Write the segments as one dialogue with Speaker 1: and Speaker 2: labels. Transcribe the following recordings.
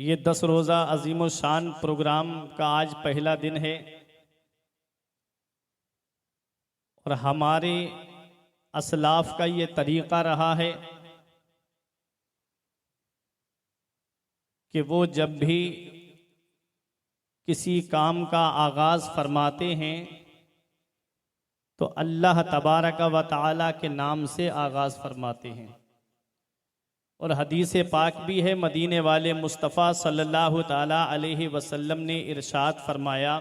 Speaker 1: ये 10 रोज़ा अजीम शान प्रोग्राम का आज पहला दिन है और हमारे असलाफ का ये तरीक़ा रहा है कि वो जब भी किसी काम का आगाज़ फरमाते हैं तो अल्लाह तबारक व तआला के नाम से आगाज़ फरमाते हैं। और हदीस पाक भी है, मदीने वाले मुस्तफ़ा सल्लल्लाहु ताला अलैहि वसल्लम ने इरशाद फरमाया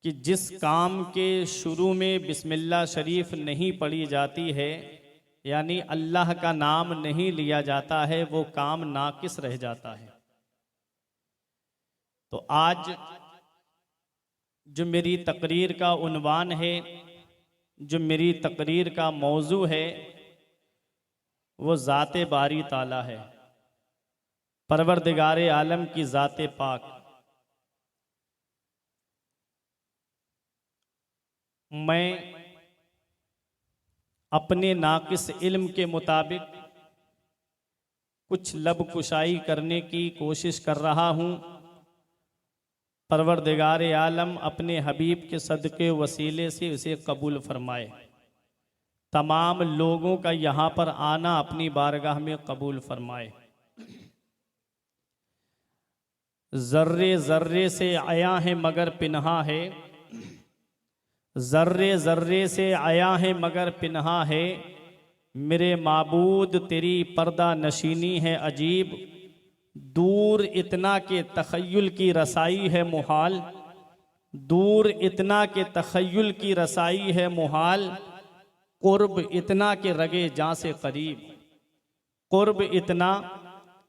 Speaker 1: कि जिस काम के शुरू में बिस्मिल्लाह शरीफ नहीं पढ़ी जाती है, यानी अल्लाह का नाम नहीं लिया जाता है, वो काम नाकिस रह जाता है। तो आज जो मेरी तकरीर का उन्वान है, जो मेरी तकरीर का मौजू है, वो ज़ाते बारी ताला है, परवरदिगारे आलम की ज़ाते पाक। मैं अपने नाकिस इल्म के मुताबिक कुछ लब कुशाई करने की कोशिश कर रहा हूँ। परवरदिगारे आलम अपने हबीब के सदक़े वसीले से उसे कबूल फरमाए। तमाम लोगों का यहाँ पर आना अपनी बारगाह में कबूल फरमाए। ज़र्रे ज़र्रे से आया है मगर पिन्हा है, ज़र्रे ज़र्रे से आया है मगर पिन्हा है, मेरे माबूद तेरी पर्दा नशीनी है अजीब। दूर इतना के तख़य्युल की रसाई है मुहाल, दूर इतना के तख़य्युल की रसाई है मुहाल, क़ुर्ब इतना के रगे जां से करीब, क़ुर्ब इतना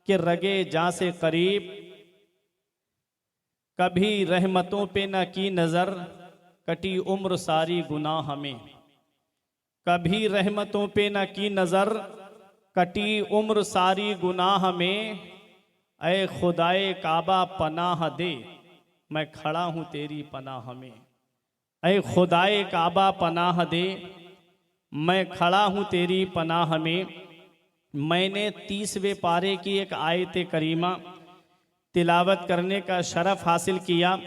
Speaker 1: के रगे जां से करीब। कभी रहमतों पे न की नज़र, कटी उम्र सारी गुनाह में, कभी रहमतों पे न की नज़र, कटी उम्र सारी गुनाह में। ऐ खुदाए काबा पनाह दे, मैं खड़ा हूँ तेरी पनाह में। ऐ खुदाए काबा पनाह दे, मैं खड़ा हूँ तेरी पनाह में। मैंने 30वें पारे की एक आयत करीमा तिलावत करने का शरफ हासिल किया।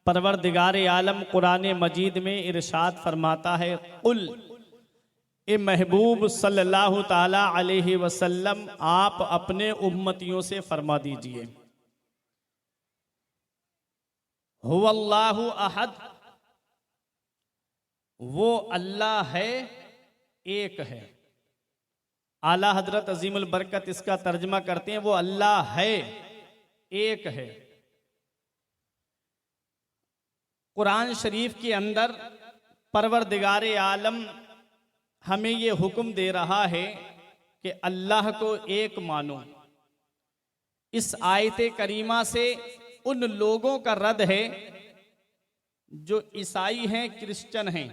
Speaker 1: परवरदिगारे आलम कुरान मजीद में इरशाद फरमाता है, कुल ए महबूब सल्लल्लाहु ताला अलैहि वसल्लम, आप अपने उम्मतियों से फरमा दीजिए, हुवल्लाहु अहद, वो अल्लाह है, एक है। आला हजरत अजीमुल बरकत इसका तर्जमा करते हैं, वो अल्लाह है, एक है। कुरान शरीफ के अंदर परवरदिगारे आलम हमें ये हुक्म दे रहा है कि अल्लाह को एक मानो। इस आयत करीमा से उन लोगों का रद्द है जो ईसाई हैं, क्रिश्चियन हैं,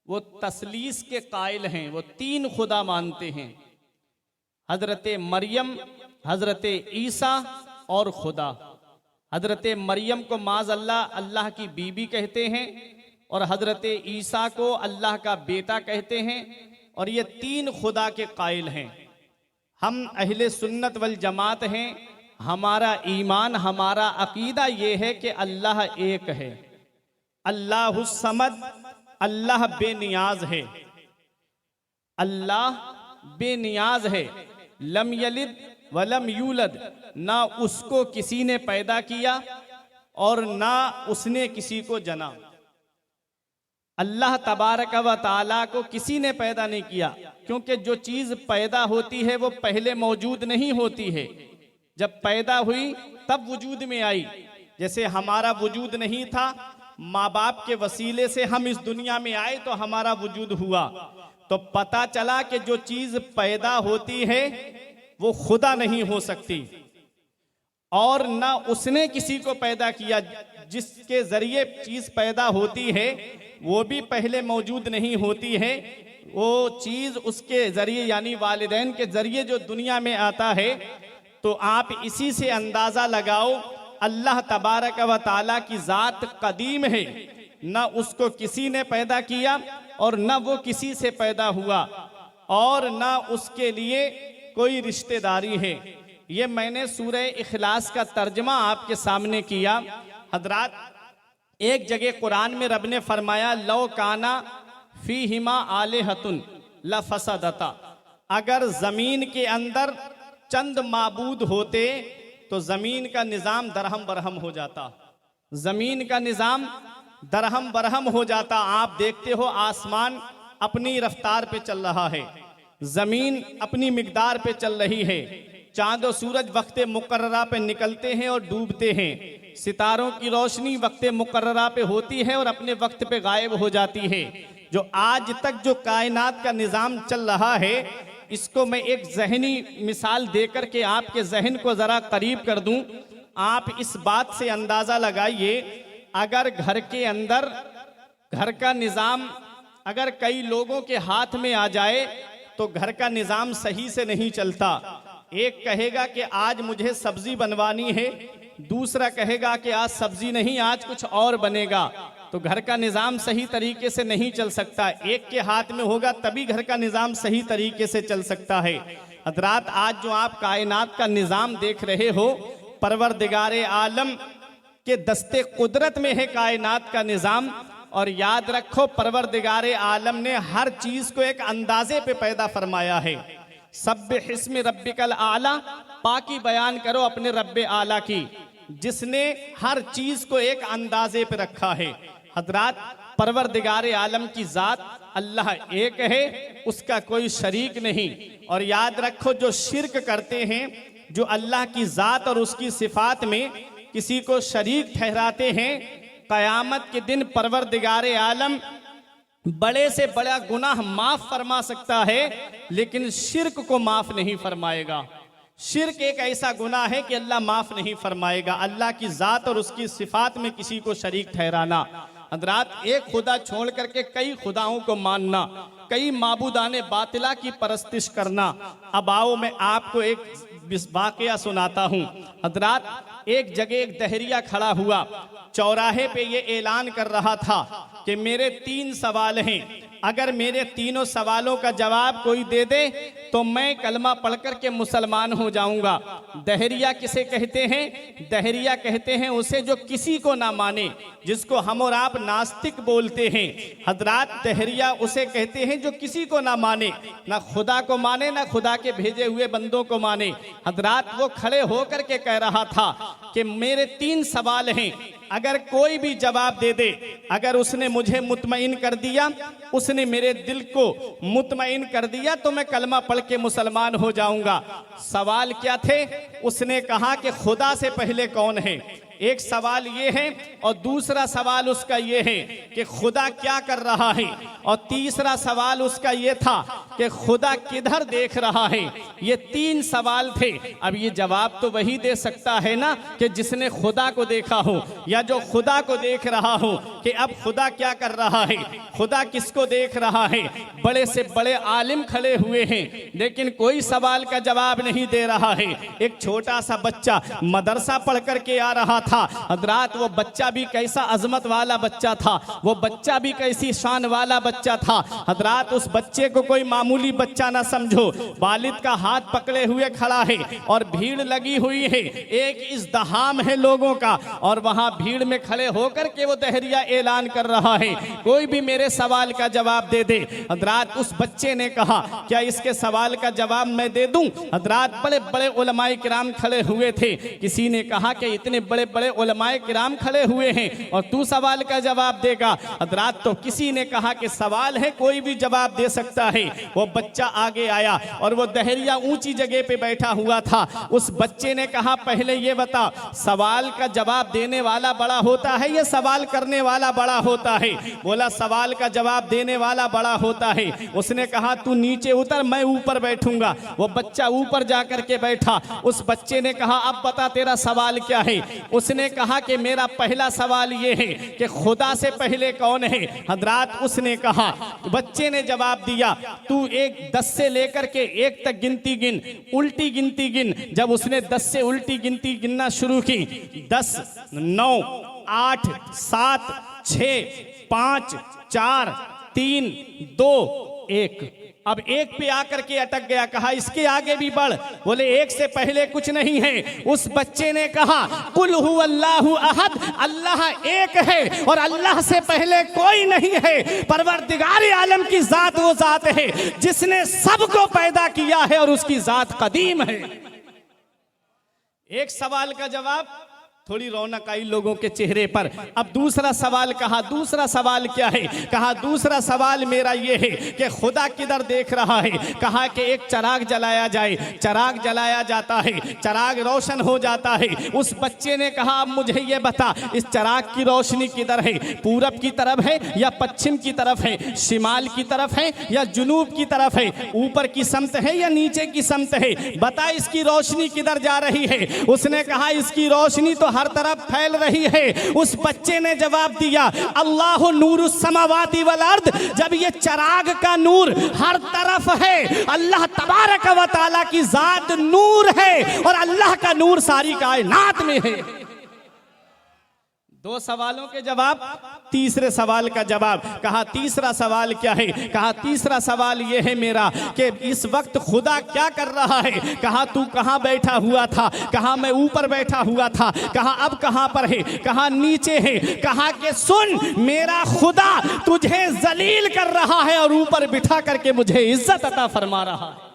Speaker 1: वो तसलीस के कायल हैं, वो 3 खुदा मानते हैं, हजरत मरियम, हजरत ईसा और खुदा। हजरत मरियम को माज़ अल्लाह की बीबी कहते हैं और हजरत ईसा को अल्लाह का बेटा कहते हैं, और ये 3 खुदा के कायल हैं। हम अहले सुन्नत वल जमात हैं। हमारा ईमान, हमारा अकीदा ये है कि अल्लाह एक है, अल्लाहुस समद, अल्लाह बेनियाज है, अल्लाह बेनियाज है। लम यलिद वलम यूलद, ना उसको किसी ने पैदा किया और ना उसने किसी को जना। अल्लाह तबारक व ताला को किसी ने पैदा नहीं किया, क्योंकि जो चीज़ पैदा होती है वो पहले मौजूद नहीं होती है, जब पैदा हुई तब वजूद में आई। जैसे हमारा वजूद नहीं था, माँ बाप के वसीले से हम इस दुनिया में आए तो हमारा वजूद हुआ। तो पता चला कि जो चीज़ पैदा होती है वो खुदा नहीं हो सकती, और ना उसने किसी को पैदा किया। जिसके जरिए चीज़ पैदा होती है वो भी पहले मौजूद नहीं होती है, वो चीज़ उसके जरिए यानी वालिदैन के जरिए जो दुनिया में आता है। तो आप इसी से अंदाज़ा लगाओ, अल्लाह तबारक व ताला की ज़ात कदीम है, ना उसको किसी ने पैदा किया और ना वो किसी से पैदा हुआ, और ना उसके लिए कोई रिश्तेदारी है। ये मैंने सूरह इखलास का तर्जमा आपके सामने किया। हजरात, एक जगह कुरान में रब ने फरमाया लो काना फीहिमा आलिहतुन लफसदता, अगर जमीन के अंदर चंद माबूद होते तो जमीन का निजाम दरहम बरहम हो जाता, जमीन का निजाम दरहम बरहम हो जाता। आप देखते हो आसमान अपनी रफ्तार पे चल रहा है, जमीन अपनी मिकदार पे चल रही है, चांद और सूरज वक्त मुकर्ररा पे निकलते हैं और डूबते हैं, सितारों की रोशनी वक्त मुकर्ररा पे होती है और अपने वक्त पे गायब हो जाती है। जो आज तक जो कायनात का निज़ाम चल रहा है, इसको मैं एक जहनी मिसाल देकर के आपके जहन को ज़रा करीब कर दूं। आप इस बात से अंदाज़ा लगाइए, अगर घर के अंदर घर का निज़ाम अगर कई लोगों के हाथ में आ जाए तो घर का निज़ाम सही से नहीं चलता। एक कहेगा कि आज मुझे सब्जी बनवानी है, दूसरा कहेगा कि आज सब्जी नहीं, आज कुछ और बनेगा, तो घर का निज़ाम सही तरीके से नहीं चल सकता। एक के हाथ में होगा तभी घर का निज़ाम सही तरीके से चल सकता है। हज़रात, आज जो आप कायनात का निज़ाम देख रहे हो, परवरदिगारे आलम के दस्ते कुदरत में है कायनात का निज़ाम। और याद रखो, परवरदिगारे आलम ने हर चीज़ को एक अंदाजे पे पैदा फरमाया है। सब्बिहिस्मि रब्बिकल आला, पाकी बयान करो अपने रब्बे आला की, जिसने हर चीज़ को एक अंदाजे पे रखा है। हज़रात, परवरदिगारे आलम की ज़ात अल्लाह एक है, उसका कोई शरीक नहीं। और याद रखो, जो शिर्क करते हैं, जो अल्लाह की ज़ात और उसकी सिफात में किसी को शरीक ठहराते हैं, क़यामत के दिन परवरदिगारे आलम बड़े से बड़ा गुनाह माफ फरमा सकता है, लेकिन शिर्क को माफ नहीं फरमाएगा। शिर्क एक ऐसा गुनाह है कि अल्लाह माफ नहीं फरमाएगा। अल्लाह की ज़ात और उसकी सिफात में किसी को शरीक ठहराना। हज़रात, एक खुदा छोड़ करके कई खुदाओं को मानना, कई माबूदाने बातिला की परस्तिश करना। अब आओ मैं आपको एक वाक़या सुनाता हूँ। हज़रात, एक जगह एक दहरिया खड़ा हुआ, चौराहे पे ये ऐलान कर रहा था कि मेरे 3 सवाल हैं, अगर मेरे तीनों सवालों का जवाब कोई दे दे तो मैं कलमा पढ़ कर के मुसलमान हो जाऊंगा। दहरिया किसे कहते हैं? दहरिया कहते हैं उसे जो किसी को ना माने, जिसको हम और आप नास्तिक बोलते हैं। हजरात, दहरिया उसे कहते हैं जो किसी को ना माने, ना खुदा को माने, ना खुदा के भेजे हुए बंदों को माने। हजरात, वो खड़े होकर के कह रहा था कि मेरे 3 सवाल हैं, अगर कोई भी जवाब दे दे, अगर उसने मुझे मुतमईन कर दिया, उसने मेरे दिल को मुतमईन कर दिया, तो मैं कलमा पढ़ के मुसलमान हो जाऊंगा। सवाल क्या थे? उसने कहा कि खुदा से पहले कौन है, एक सवाल ये है, और दूसरा सवाल उसका ये है कि खुदा क्या कर रहा है, और तीसरा सवाल उसका ये था कि खुदा किधर देख रहा है। ये 3 सवाल थे। अब ये जवाब तो वही दे सकता है ना कि जिसने खुदा को देखा हो, या जो खुदा को देख रहा हो कि अब खुदा क्या कर रहा है, खुदा किसको देख रहा है। बड़े से बड़े आलिम खड़े हुए हैं, लेकिन कोई सवाल का जवाब नहीं दे रहा है। एक छोटा सा बच्चा मदरसा पढ़ करके आ रहा था। हज़रात, वो बच्चा भी कैसा अजमत वाला बच्चा था, वो बच्चा भी कैसी शान वाला बच्चा था। हज़रात, उस बच्चे को कोई मामूली बच्चा ना समझो, वालिद का हाथ पकड़े हुए खड़ा है और भीड़ लगी हुई है, एक इज़्दिहाम है लोगों का, और वहां भीड़ में खड़े होकर के वो दहरिया ऐलान कर रहा है, कोई भी मेरे सवाल का जवाब दे दे। हज़रात, उस बच्चे ने कहा, क्या इसके सवाल का जवाब मैं दे दूं? हज़रात, बड़े बड़े उलमाए किराम खड़े हुए थे। किसी ने कहा कि इतने बड़े बड़े उलमाए किराम खड़े हुए हैं और तू सवाल का जवाब देगा? हज़रात, तो किसी ने कहा कि सवाल है, कोई भी जवाब दे सकता है। वो बच्चा आगे आया और वो दहरिया ऊंची जगह पे बैठा हुआ था। उस बच्चे ने कहा, पहले ये बता, सवाल का जवाब देने वाला बड़ा होता है या सवाल करने वाला बड़ा होता है? बोला, सवाल का जवाब देने वाला बड़ा होता है। उसने कहा, तू नीचे उतर, मैं ऊपर बैठूंगा। वो बच्चा ऊपर जाकर के बैठा। उस बच्चे ने कहा, अब बता तेरा सवाल क्या है? उसने कहा कि मेरा पहला सवाल ये है कि खुदा से पहले कौन है। हज़रात, उसने कहा, बच्चे ने जवाब दिया, तू 10 से लेकर के 1 तक गिनती गिन, उल्टी गिनती गिन। जब उसने 10 से उल्टी गिनती गिनना शुरू की, 10, 9, 8, 7, 6, 5, 4, 3, 2, 1, अब एक पे आकर के अटक गया, कहा इसके आगे भी बढ़। बोले एक से पहले कुछ नहीं है। उस बच्चे ने कहा कुल हु अल्लाहु अहद, अल्लाह एक है और अल्लाह से पहले कोई नहीं है। परवरदिगार आलम की जात वो जात है जिसने सबको पैदा किया है और उसकी जात कदीम है। एक सवाल का जवाब, थोड़ी रौनक आई लोगों के चेहरे पर। अब दूसरा सवाल कहा, दूसरा सवाल क्या है? कहा दूसरा सवाल मेरा ये है कि खुदा किधर देख रहा है? कहा कि एक चिराग जलाया जाए। चिराग जलाया जाता है, चिराग रोशन हो जाता है। उस बच्चे ने कहा अब मुझे ये बता, इस चिराग की रोशनी किधर है? पूरब की तरफ है या पश्चिम की तरफ है? शिमाल की तरफ है या जुनूब की तरफ है? ऊपर की समत है या नीचे की समत है? बता इसकी रोशनी किधर जा रही है? उसने कहा इसकी रोशनी तो हर तरफ फैल रही है। उस बच्चे ने जवाब दिया अल्लाहु नूरुस समावाति वल अर्द। जब ये चिराग का नूर हर तरफ है, अल्लाह तबारक व तआला की जात नूर है और अल्लाह का नूर सारी कायनात में है। दो सवालों के जवाब, तीसरे सवाल का जवाब। कहा तीसरा सवाल क्या है? कहा तीसरा सवाल यह है मेरा कि इस वक्त खुदा क्या कर रहा है? कहा तू कहां बैठा हुआ था? कहा मैं ऊपर बैठा हुआ था। कहा अब कहां पर है? कहा नीचे है। कहा कि सुन, मेरा खुदा तुझे जलील कर रहा है और ऊपर बिठा करके मुझे इज्जत अता फरमा रहा है।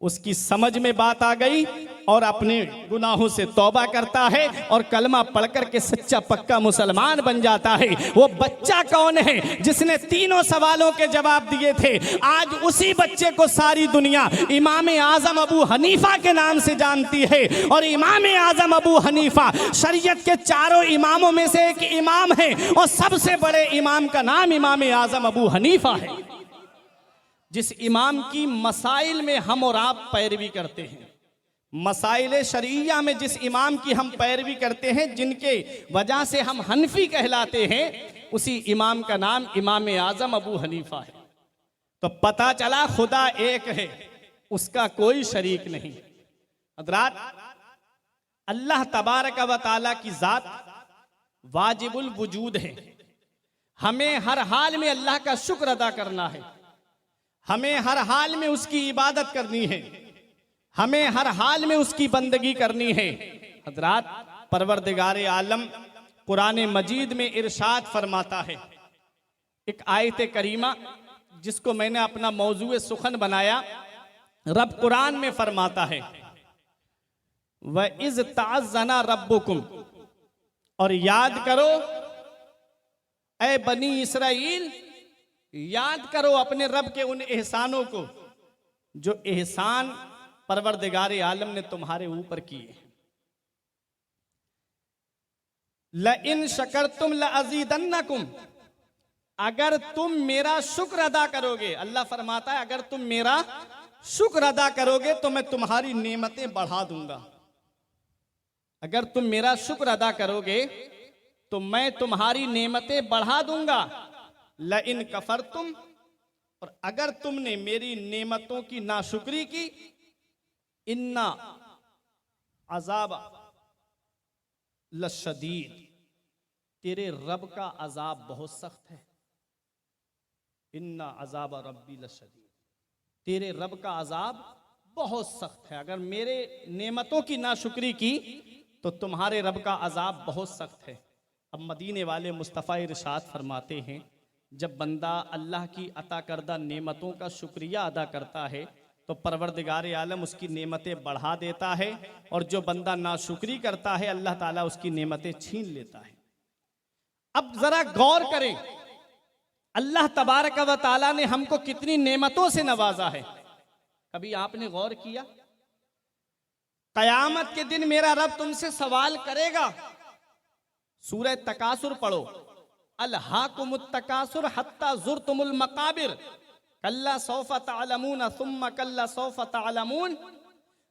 Speaker 1: उसकी समझ में बात आ गई और अपने गुनाहों से तौबा करता है और कलमा पढ़कर के सच्चा पक्का मुसलमान बन जाता है। वो बच्चा कौन है जिसने तीनों सवालों के जवाब दिए थे? आज उसी बच्चे को सारी दुनिया इमाम आजम अबू हनीफा के नाम से जानती है और इमाम आजम अबू हनीफा शरीयत के चारों इमामों में से एक इमाम है और सबसे बड़े इमाम का नाम इमाम आजम अबू हनीफा है। जिस इमाम की मसाइल में हम और आप पैरवी करते हैं, मसाइल शरीया में जिस इमाम की हम पैरवी करते हैं, जिनके वजह से हम हनफी कहलाते हैं, उसी इमाम का नाम इमाम आजम अबू हनीफा है। तो पता चला खुदा एक है, उसका कोई शरीक नहीं। हज़रात, अल्लाह तबारक व तआला की जात वाजिबुल वजूद है। हमें हर हाल में अल्लाह का शुक्र अदा करना है। हमें हर हाल में उसकी इबादत करनी है। हमें हर हाल में उसकी बंदगी करनी है। हज़रात, परवरदिगार आलम कुरान मजीद में इरशाद फरमाता है, एक आयत करीमा जिसको मैंने अपना मौजूए सुखन बनाया। रब कुरान में फरमाता है व इज़ ताज़ना रब्बुकुम, और याद करो ऐ बनी इसराइल, याद करो अपने रब के उन एहसानों को जो एहसान परवरदिगार आलम ने तुम्हारे ऊपर किए। लइन शकरतुम लअज़ीदन्नकुम, अगर तुम मेरा शुक्र अदा करोगे, अल्लाह फरमाता है अगर तुम मेरा शुक्र अदा करोगे तो मैं तुम्हारी नेमतें बढ़ा दूंगा। अगर तुम मेरा शुक्र अदा करोगे तो मैं तुम्हारी नेमतें बढ़ा दूंगा। लइन कफरतुम, और अगर तुमने मेरी नेमतों की नाशुक्री की, इन्ना अजाब लशदीद, तेरे रब का अजाब बहुत सख्त है। इन्ना अजाब रब्बी लशदीद, तेरे रब का अजाब बहुत सख्त है। अगर मेरे नेमतों की नाशुक्री की तो तुम्हारे रब का अजाब बहुत सख्त है। अब मदीने वाले मुस्तफ़ा इरशाद फरमाते हैं, जब बंदा अल्लाह की अता करदा नेमतों का शुक्रिया अदा करता है तो परवरदिगार आलम उसकी नेमतें बढ़ा देता है, और जो बंदा नाशुक्री करता है अल्लाह ताला उसकी नेमतें छीन लेता है। अब जरा गौर करें, अल्लाह तबारक व तआला ने हमको कितनी नेमतों से नवाजा है। कभी आपने गौर किया? कयामत के दिन मेरा रब तुमसे सवाल करेगा। सूरह तकासुर पढ़ो, अलहाकुमुत तकासुर हत्ता ज़ुरतुमुल मकाबिर कल्ला सौफ़ा तअलमून सुम्मा कल्ला सौफ़ा तअलमून।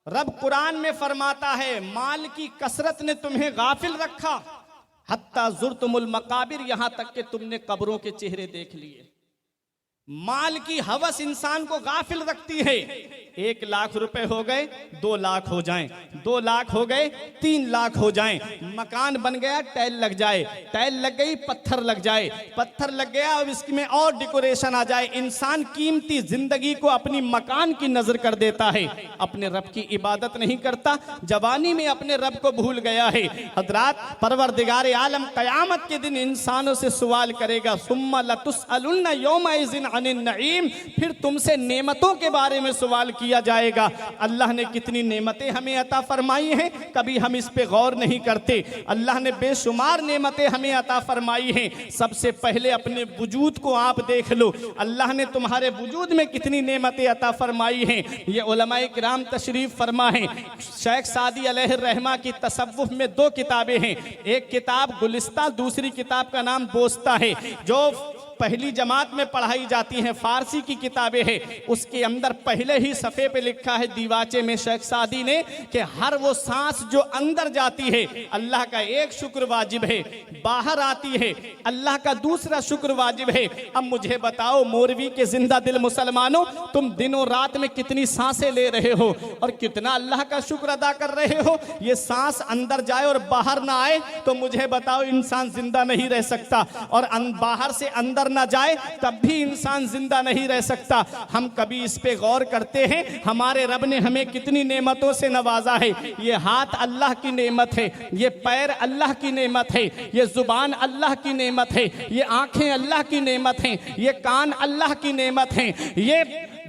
Speaker 1: रब कुरान में फरमाता है माल की कसरत ने तुम्हें गाफिल रखा, हत्ता ज़ुरतुमुल मकाबिर, यहां तक कि तुमने कब्रों के चेहरे देख लिए। माल की हवस इंसान को गाफिल रखती है। 1 लाख रुपए हो गए 2 लाख हो जाएं, 2 लाख हो गए 3 लाख हो जाएं, मकान बन गया टाइल लग जाए, टाइल लग गई पत्थर लग जाए, पत्थर लग गया अब इसमें और डेकोरेशन आ जाए। इंसान कीमती जिंदगी को अपनी मकान की नजर कर देता है, अपने रब की इबादत नहीं करता, जवानी में अपने रब को भूल गया है। हजरात, परवरदिगार आलम कयामत के दिन इंसानों से सवाल करेगा, सुम्मा लतुसअलुन्ना यौमइज़िन अनिन नईम, फिर तुमसे नेमतों के बारे में सवाल किया जाएगा। अल्लाह ने कितनी नेमतें हमें अता फरमाई हैं, कभी हम इस पे गौर नहीं करते। अल्लाह ने बेशुमार नेमतें हमें अता फरमाई हैं। सबसे पहले अपने वजूद को आप देख लो, अल्लाह ने तुम्हारे वजूद में कितनी नेमतें अता फरमाई हैं। ये उलमाए किराम तशरीफ फरमा है। शेख सादी अलैहि रहमा की तसव्वुफ में 2 किताबें हैं, एक किताब गुलिस्ता, दूसरी किताब का नाम बोस्ता है, जो पहली जमात में पढ़ाई जाती हैं, फारसी की किताबें हैं। उसके अंदर पहले ही सफ़े पे लिखा है दीवाचे में शेख सादी ने कि हर वो सांस जो अंदर जाती है अल्लाह का एक शुक्र वाजिब है, बाहर आती है अल्लाह का दूसरा शुक्र वाजिब है। अब मुझे बताओ मौलवी के जिंदा दिल मुसलमानों, तुम दिनों रात में कितनी सांसें ले रहे हो और कितना अल्लाह का शुक्र अदा कर रहे हो। ये सांस अंदर जाए और बाहर ना आए तो मुझे बताओ इंसान जिंदा नहीं रह सकता, और बाहर से अंदर ना जाए तब भी इंसान जिंदा नहीं रह सकता। हम कभी इस पे गौर करते हैं हमारे रब ने हमें कितनी नेमतों से नवाजा है। ये हाथ अल्लाह की नेमत है, ये पैर अल्लाह की नेमत है, ये जुबान अल्लाह की नेमत है, ये आंखें अल्लाह की नेमत हैं, ये कान अल्लाह की नेमत हैं, ये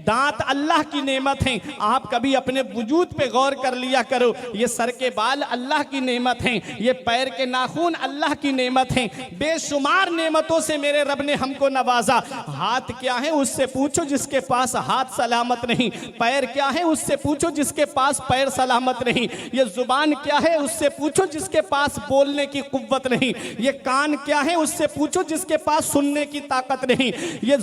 Speaker 1: दांत अल्लाह की नेमत हैं। आप कभी अपने वजूद पे गौर कर लिया करो, ये सर के बाल अल्लाह की नेमत हैं, ये पैर के नाखून अल्लाह की नेमत हैं। बेशुमार नेमतों से मेरे रब ने हमको नवाजा। हाथ क्या है उससे पूछो जिसके पास हाथ सलामत नहीं, पैर क्या है उससे पूछो जिसके पास पैर सलामत नहीं, ये जुबान क्या है उससे पूछो जिसके पास बोलने की कुव्वत नहीं, ये कान क्या है उससे पूछो जिसके पास सुनने की ताकत नहीं, ये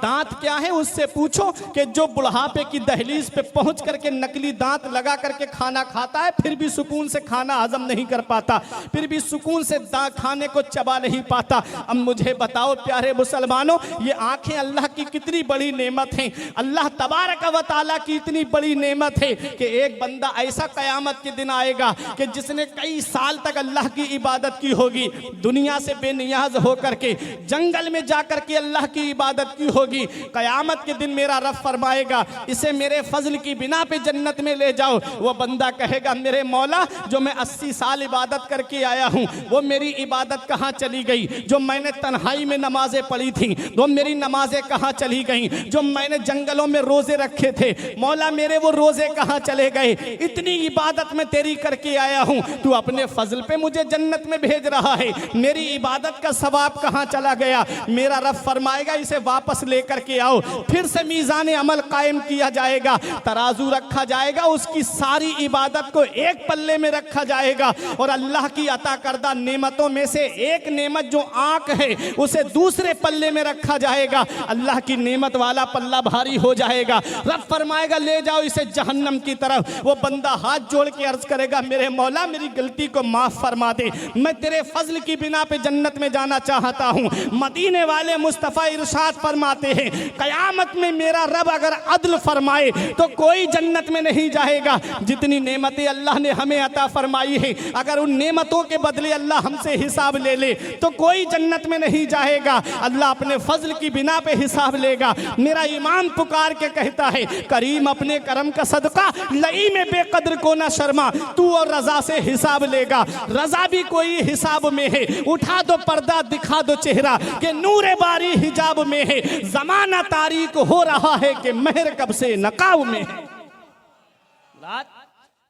Speaker 1: दांत क्या है उससे पूछो कि जो बुढ़ापे की दहलीज पे पहुंच करके नकली दांत लगा करके खाना खाता है फिर भी सुकून से खाना हजम नहीं कर पाता, फिर भी सुकून से खाने को चबा नहीं पाता। अब मुझे बताओ प्यारे मुसलमानों, ये आंखें अल्लाह की कितनी बड़ी नेमत हैं, अल्लाह तबारक व तआला की इतनी बड़ी नेमत है कि एक बंदा ऐसा कयामत के दिन आएगा कि जिसने कई साल तक अल्लाह की इबादत की होगी, दुनिया से बेनियाज होकर के जंगल में जाकर के अल्लाह की इबादत की होगी, कयामत के दिन मेरा रब फरमाएगा इसे मेरे फजल की बिना पे जन्नत में ले जाओ। वो बंदा कहेगा मेरे मौला जो मैं 80 साल इबादत करके आया हूँ वो मेरी इबादत कहाँ चली गई, जो मैंने तन्हाई में नमाजें पढ़ी थी वो मेरी नमाजें कहाँ चली गई, जो मैंने जंगलों में रोजे रखे थे मौला मेरे वो रोजे कहाँ चले गए, इतनी इबादत में तेरी करके आया हूँ, तू अपने फजल पे मुझे जन्नत में भेज रहा है, मेरी इबादत का सवाब कहाँ चला गया। मेरा रब फरमाएगा इसे वापस लेकर के आओ, फिर से मीज़ान अमल कायम किया जाएगा, तराजू रखा जाएगा, उसकी सारी इबादत को एक पल्ले में रखा जाएगा और अल्लाह की अता करदा नेमतों में से एक नेमत जो आंख है उसे दूसरे पल्ले में रखा जाएगा। अल्लाह की नेमत वाला पल्ला भारी हो जाएगा। रब फरमाएगा ले जाओ इसे जहन्नम की तरफ। वो बंदा हाथ जोड़ के अर्ज करेगा मेरे मौला मेरी गलती को माफ फरमा दे, मैं तेरे फजल की बिना पे जन्नत में जाना चाहता हूँ। मदीने वाले मुस्तफ़ा इरशाद फरमाते हैं कयामत में मेरा रब अगर अदल फरमाए तो कोई जन्नत में नहीं जाएगा। जितनी नेमतें अल्लाह ने हमें अता फरमाई है अगर उन नेमतों के बदले अल्लाह हमसे हिसाब ले ले तो कोई जन्नत में नहीं जाएगा, अल्लाह अपने फजल की बिना पे हिसाब लेगा। मेरा ईमान पुकार के कहता है करीम अपने करम का सदका लई में बेकदर को ना शर्मा, तू और रजा से हिसाब लेगा, रजा भी कोई हिसाब में है, उठा दो पर्दा दिखा दो चेहरा के नूरे बारी हिजाब में है, जमाना तारीक हो रहा है कि मेहर कब से नकाब में है।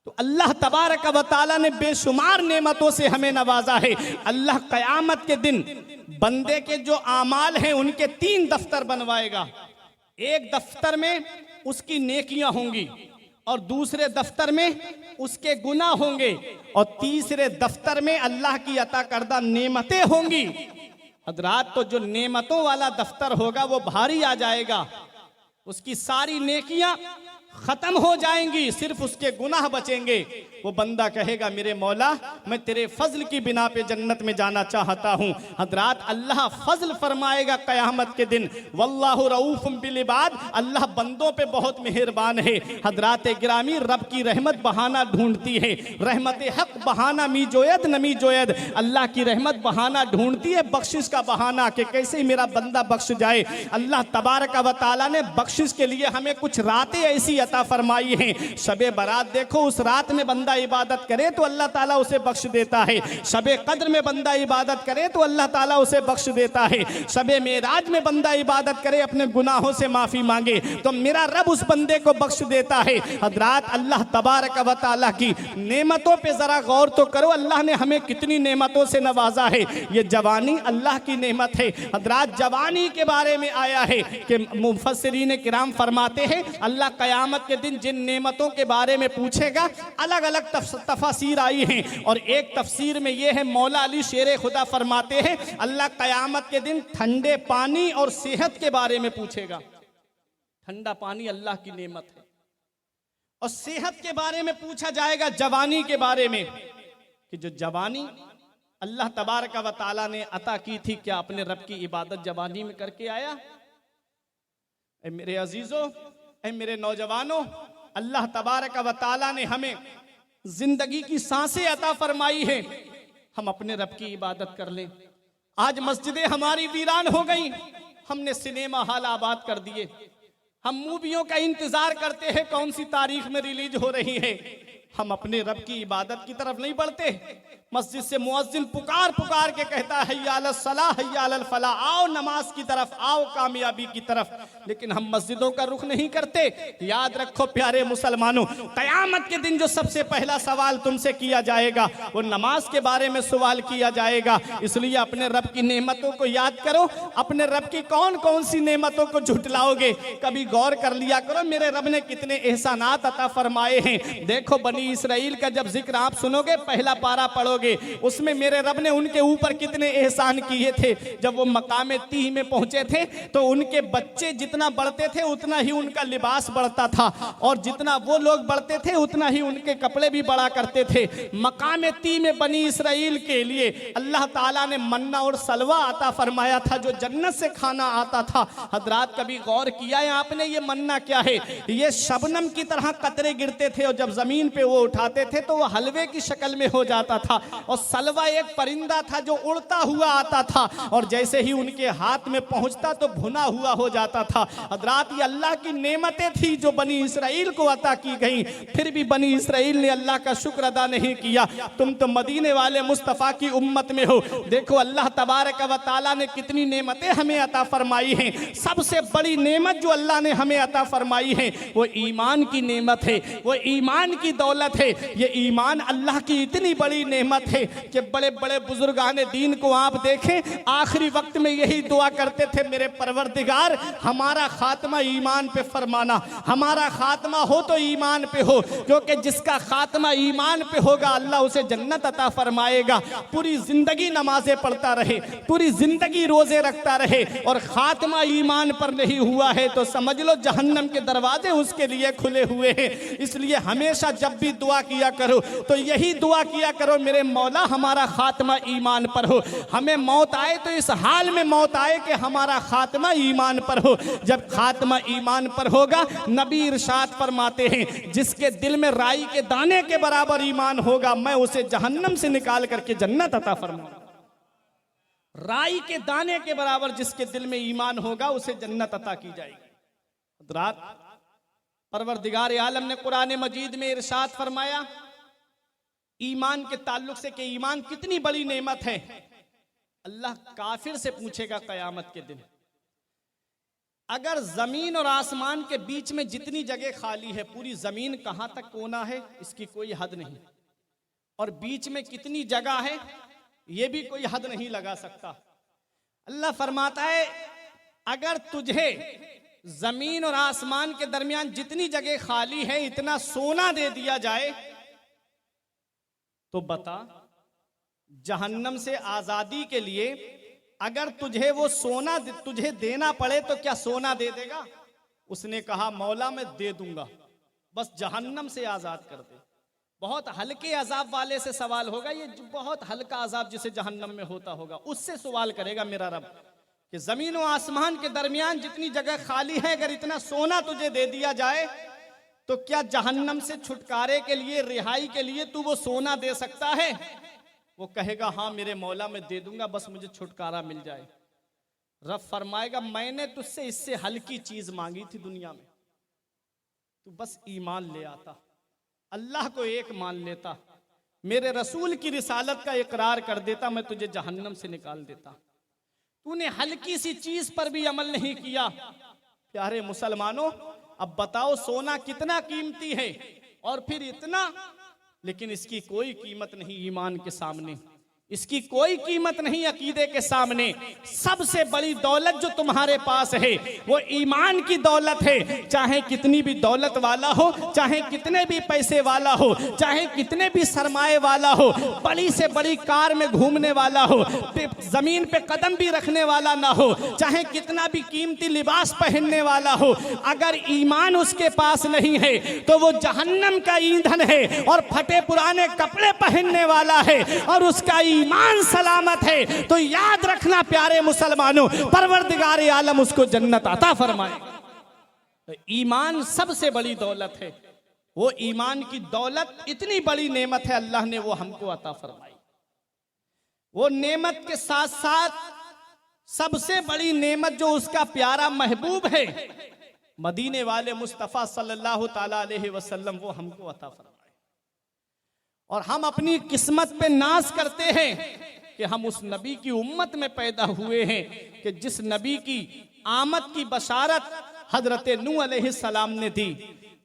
Speaker 1: तो अल्लाह तबारक व तआला ने बेशुमार नेमतों से हमें नवाजा है। अल्लाह कयामत के दिन बंदे के जो आमाल हैं उनके 3 दफ्तर बनवाएगा। एक दफ्तर में उसकी नेकियां होंगी और दूसरे दफ्तर में उसके गुनाह होंगे और तीसरे दफ्तर में अल्लाह की अता करदा नेमतें होंगी। हज़रात तो जो नेमतों वाला दफ्तर होगा वो भारी आ जाएगा, उसकी सारी नेकियां खत्म हो जाएंगी, सिर्फ उसके गुनाह बचेंगे। वो बंदा कहेगा मेरे मौला मैं तेरे फजल की बिना पे जन्नत में जाना चाहता हूँ। हजरात अल्लाह फजल फरमाएगा क़यामत के दिन। वल्लाहु रऊफ़ुम बिल इबाद, अल्लाह बंदों पे बहुत मेहरबान है। हजरात गिरामी, रब की रहमत बहाना ढूंढती है, रहमत हक बहाना मी जोयद नमी जोयद। अल्लाह की रहमत बहाना ढूंढती है, बख्शिश का बहाना कि कैसे मेरा बंदा बख्श जाए। अल्लाह तबारक व तआला ने बख्शिश के लिए हमें कुछ रातें ऐसी अता फरमाई हैं। शबे बारात देखो, उस रात में बंदा इबादत करे तो अल्लाह ताला उसे बख्श देता है। शबे कद्र में बंदा इबादत करे तो अल्लाह ताला उसे बख्श देता है। शबे मेराज में बंदा इबादत करे, अपने गुनाहों से माफी मांगे तो मेरा रब उस बंदे को बख्श देता है। हजरात अल्लाह तबारक व तआला की नेमतों पे जरा गौर तो करो, अल्लाह ने हमें कितनी नेमतों से नवाजा है। ये जवानी अल्लाह की नेमत है। हजरात जवानी के बारे में आया है कि मुफस्सिरीन किराम फरमाते हैं अल्लाह क़यामत के दिन जिन नेमतों के बारे में पूछेगा, अलग अलग तफसीर आई हैं। और एक तफसीर में यह है, मौला अली शेर खुदा फरमाते हैं अल्लाह क़यामत के दिन ठंडे पानी और सेहत के बारे में पूछेगा। ठंडा पानी अल्लाह की नेमत है, और सेहत के बारे में पूछा जाएगा, जवानी के बारे में कि जो जवानी अल्लाह तबारक व तआला ने अता की थी, क्या अपने रब की इबादत जवानी में करके आया? ऐ मेरे अजीजों, ऐ मेरे नौजवानों, अल्लाह तबारक व तआला ने हमें जिंदगी की सांसें अता फरमाई है, हम अपने रब की इबादत कर लें। आज मस्जिदें हमारी वीरान हो गई, हमने सिनेमा हॉल आबाद कर दिए, हम मूवियों का इंतजार करते हैं कौन सी तारीख में रिलीज हो रही है। हम अपने रब की इबादत की तरफ नहीं बढ़ते। मस्जिद से मुअज्जिन पुकार पुकार के कहता है हय्या अलस सलाह हय्या अलल फलाह, आओ नमाज की तरफ, आओ कामयाबी की तरफ, लेकिन हम मस्जिदों का रुख नहीं करते। याद रखो प्यारे मुसलमानों, क़यामत के दिन जो सबसे पहला सवाल तुमसे किया जाएगा वो नमाज के बारे में सवाल किया जाएगा। इसलिए अपने रब की नेमतों को याद करो। अपने रब की कौन कौन सी नेमतों को झुटलाओगे, कभी गौर कर लिया करो मेरे रब ने कितने एहसानात अता फरमाए हैं। देखो बनी इसराइल का जब जिक्र आप सुनोगे, पहला पारा पढ़ोगे, उसमें मेरे रब ने उनके ऊपर कितने एहसान किए थे। जब वो मकाम तीह में पहुंचे थे तो उनके बच्चे जितना बढ़ते थे उतना ही उनका लिबास बढ़ता था, और जितना वो लोग बढ़ते थे उतना ही उनके कपड़े भी बढ़ा करते थे। मकाम तीह में बनी इसराइल के लिए अल्लाह ताला ने मन्ना और सलवा अता फरमाया था, जो जन्नत से खाना आता था। हजरात कभी गौर किया है आपने, ये मन्ना क्या है? ये शबनम की तरह कतरे गिरते थे और जब जमीन पे वो उठाते थे तो वो हलवे की शक्ल में हो जाता था। और सलवा एक परिंदा था जो उड़ता हुआ आता था, और जैसे ही उनके हाथ में पहुंचता तो भुना हुआ हो जाता था। हजरात ये अल्लाह की नेमतें थी जो बनी इसराइल को अता की गई, फिर भी बनी इसराइल ने अल्लाह का शुक्र अदा नहीं किया। तुम तो मदीने वाले मुस्तफ़ा की उम्मत में हो। देखो अल्लाह तबारक व तआला ने कितनी नेमतें हमें अता फरमाई हैं। सबसे बड़ी नेमत जो अल्लाह ने हमें अता फरमाई है वो ईमान की नेमत है, वो ईमान की दौलत है। ये ईमान अल्लाह की इतनी बड़ी नेमत है कि बड़े बड़े बुजुर्गाने दीन को आप देखें, आखिरी वक्त में यही दुआ करते थे, मेरे परवरदिगार हमारा खात्मा ईमान पे फरमाना, हमारा खात्मा हो तो ईमान पे हो, क्योंकि जिसका खात्मा ईमान पे होगा अल्लाह उसे जन्नत अता फरमाएगा। पूरी जिंदगी नमाजें पढ़ता रहे, पूरी जिंदगी रोजे रखता रहे और खात्मा ईमान पर नहीं हुआ है तो समझ लो जहन्नम के दरवाजे उसके लिए खुले हुए हैं। इसलिए हमेशा जब भी दुआ किया करो तो यही दुआ किया करो, मेरे मौला हमारा खात्मा ईमान पर हो। हमें मौत आए तो इस हाल में मौत आए कि हमारा खात्मा ईमान पर हो। जब खात्मा ईमान पर होगा, नबी इरशाद फरमाते हैं जिसके दिल में राई के दाने के बराबर ईमान होगा मैं उसे जहन्नम से निकाल करके जन्नत अता फरमाऊंगा। राई के दाने के बराबर जिसके दिल में ईमान होगा उसे जन्नत अता की जाएगी। रात परवरदिगार आलम ने कुरान मजीद में इरशाद फरमाया ईमान के ताल्लुक से कि ईमान कितनी बड़ी नेमत है। अल्लाह काफिर से पूछेगा कयामत के दिन, अगर जमीन और आसमान के बीच में जितनी जगह खाली है, पूरी जमीन कहां तक कोना है इसकी कोई हद नहीं, और बीच में कितनी जगह है यह भी कोई हद नहीं लगा सकता। अल्लाह फरमाता है अगर तुझे जमीन और आसमान के दरमियान जितनी जगह खाली है इतना सोना दे दिया जाए तो बता जहन्नम से आजादी के लिए अगर तुझे वो सोना तुझे देना पड़े तो क्या सोना दे देगा? उसने कहा मौला मैं दे दूंगा। बस जहन्नम से आजाद कर दे। बहुत हल्के अजाब वाले से सवाल होगा, ये बहुत हल्का अजाब जिसे जहन्नम में होता होगा, उससे सवाल करेगा मेरा रब कि जमीन और आसमान के दरमियान जितनी जगह खाली है, अगर इतना सोना तुझे दे दिया जाए तो क्या जहन्नम से छुटकारे के लिए, रिहाई के लिए तू वो सोना दे सकता है? वो कहेगा हाँ मेरे मौला मैं दे दूंगा, बस मुझे छुटकारा मिल जाए। रब फरमाएगा मैंने तुझसे इससे हल्की चीज मांगी थी दुनिया में, तू बस ईमान ले आता, अल्लाह को एक मान लेता, मेरे रसूल की रिसालत का इकरार कर देता, मैं तुझे जहन्नम से निकाल देता। तूने हल्की सी चीज पर भी अमल नहीं किया। प्यारे मुसलमानों, अब बताओ सोना कितना कीमती है, और फिर इतना, लेकिन इसकी कोई कीमत नहीं ईमान के सामने, इसकी कोई कीमत नहीं अकीदे के सामने। सबसे बड़ी दौलत जो तुम्हारे पास है वो ईमान की दौलत है। चाहे कितनी भी दौलत वाला हो, चाहे कितने भी पैसे वाला हो, चाहे कितने भी सरमाए वाला हो, बड़ी से बड़ी कार में घूमने वाला हो, जमीन पे कदम भी रखने वाला ना हो, चाहे कितना भी कीमती लिबास पहनने वाला हो, अगर ईमान उसके पास नहीं है तो वो जहन्नम का ईंधन है और फटे पुराने कपड़े पहनने वाला है, और उसका ईमान सलामत है तो याद रखना प्यारे मुसलमानों, परवरदिगार आलम उसको जन्नत अता फरमाए। तो ईमान सबसे बड़ी दौलत है। वो ईमान की दौलत इतनी बड़ी नेमत है, अल्लाह ने वो हमको अता फरमाई। वो नेमत के साथ साथ सबसे बड़ी नेमत जो उसका प्यारा महबूब है, मदीने वाले मुस्तफ़ा सल्लल्लाहु ताला अलैहि वसल्लम, वो हमको अता फरमाए। और हम अपनी किस्मत पे नाज करते हैं कि हम उस नबी की उम्मत में पैदा हुए हैं कि जिस नबी की आमद की बशारत हजरत नूह अलैहिस्सलाम ने दी।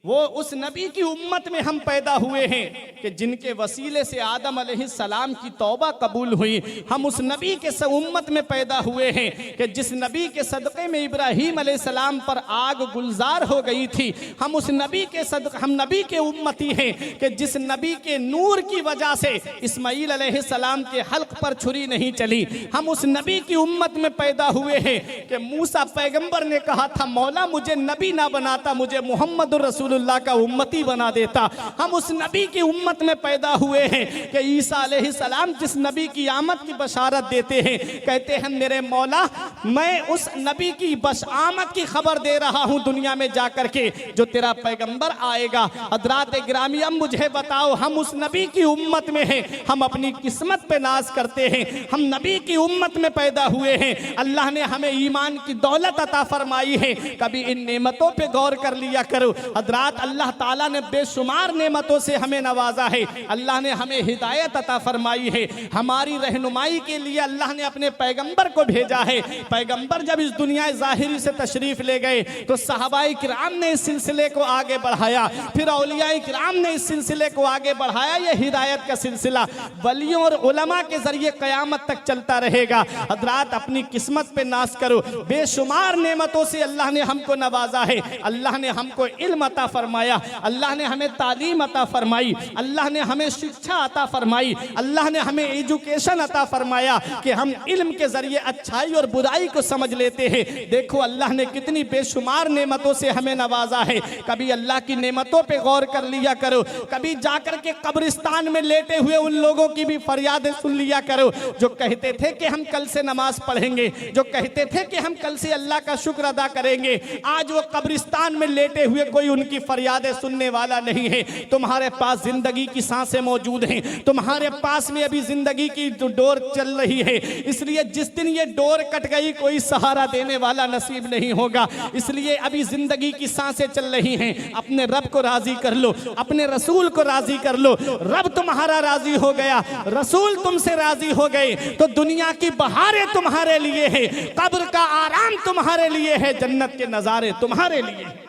Speaker 1: वो उस नबी की उम्मत में हम पैदा हुए हैं कि जिनके वसीले से आदम अलैहिस्सलाम की तौबा कबूल हुई। हम उस नबी के उम्मत में पैदा हुए हैं कि जिस नबी के सदक़े में इब्राहीम अलैहिस्सलाम पर आग गुलजार हो गई थी। हम उस नबी के सदक़े, हम नबी के उम्मती हैं कि जिस नबी के नूर की वजह से इस्माईल अलैहिस्सलाम के हल्क पर छुरी नहीं चली। हम उस नबी की उम्मत में पैदा हुए हैं कि मूसा पैगंबर ने कहा था मौला मुझे नबी ना बनाता, मुझे मोहम्मद रसूल अल्लाह का उम्मती बना देता। हम उस नबी की उम्मत में पैदा हुए हैं कि ईसा अलैहिस्सलाम जिस नबी की आमद की बशारत देते हैं, कहते हैं मेरे मौला मैं उस नबी की बस आमद की खबर दे रहा हूं दुनिया में जाकर के, जो तेरा पैगंबर आएगा। हज़रात गिरामी अब मुझे बताओ, हम उस नबी की उम्मत में हैं, हम अपनी किस्मत पे नाज करते हैं, हम नबी की उम्मत में पैदा हुए हैं। अल्लाह ने हमें ईमान की दौलत अता फरमाई है। कभी इन नेमतों पे गौर कर लिया करो। हज़रात अल्लाह ताला ने बेशुमार नेमतों से हमें नवाजा है। अल्लाह ने हमें हिदायत अता फरमाई है। हमारी रहनुमाई के लिए अल्लाह ने अपने पैगंबर को भेजा है। पैगंबर जब इस दुनिया ज़ाहिरी से तशरीफ ले गए तो सहाबाए किराम ने इस सिलसिले को आगे बढ़ाया, फिर औलियाए किराम ने इस सिलसिले को आगे बढ़ाया। यह हिदायत का सिलसिला वलियों और उलमा के जरिए क़यामत तक चलता रहेगा। हज़रात अपनी किस्मत पे नाज करो। बेशुमार नेमतों से अल्लाह ने हमको नवाजा है। अल्लाह ने हमको इल्म अता फरमाया, अल्लाह ने हमें तालीम अता फरमाई, अल्लाह ने हमें शिक्षा अता फरमाई, अल्लाह ने हमें एजुकेशन अता फरमाया कि हम इल्म के जरिए अच्छाई और बुराई को समझ लेते हैं। देखो अल्लाह ने कितनी बेशुमार नेमतों से हमें नवाजा है। कभी अल्लाह की नेमतों पे गौर कर लिया करो। कभी जाकर के कब्रिस्तान में लेटे हुए उन लोगों की भी फरियादें सुन लिया करो जो कहते थे कि हम कल से नमाज पढ़ेंगे, जो कहते थे कि हम कल से अल्लाह का शुक्र अदा करेंगे। आज वो कब्रिस्तान में लेटे हुए कोई उनकी फरियादें सुनने वाला नहीं है। तुम्हारे पास जिंदगी की सांसें मौजूद हैं, तुम्हारे पास में अभी जिंदगी की जो डोर चल रही है, इसलिए जिस दिन ये डोर कट गई कोई सहारा देने वाला नसीब नहीं होगा। इसलिए अभी जिंदगी की सांसें चल रही हैं। अपने रब को राजी कर लो, अपने रसूल को राजी कर लो। रब तुम्हारा राजी हो गया, रसूल तुमसे राजी हो गए तो दुनिया की बहारें तुम्हारे लिए है, कब्र का आराम तुम्हारे लिए है, जन्नत के नजारे तुम्हारे लिए है।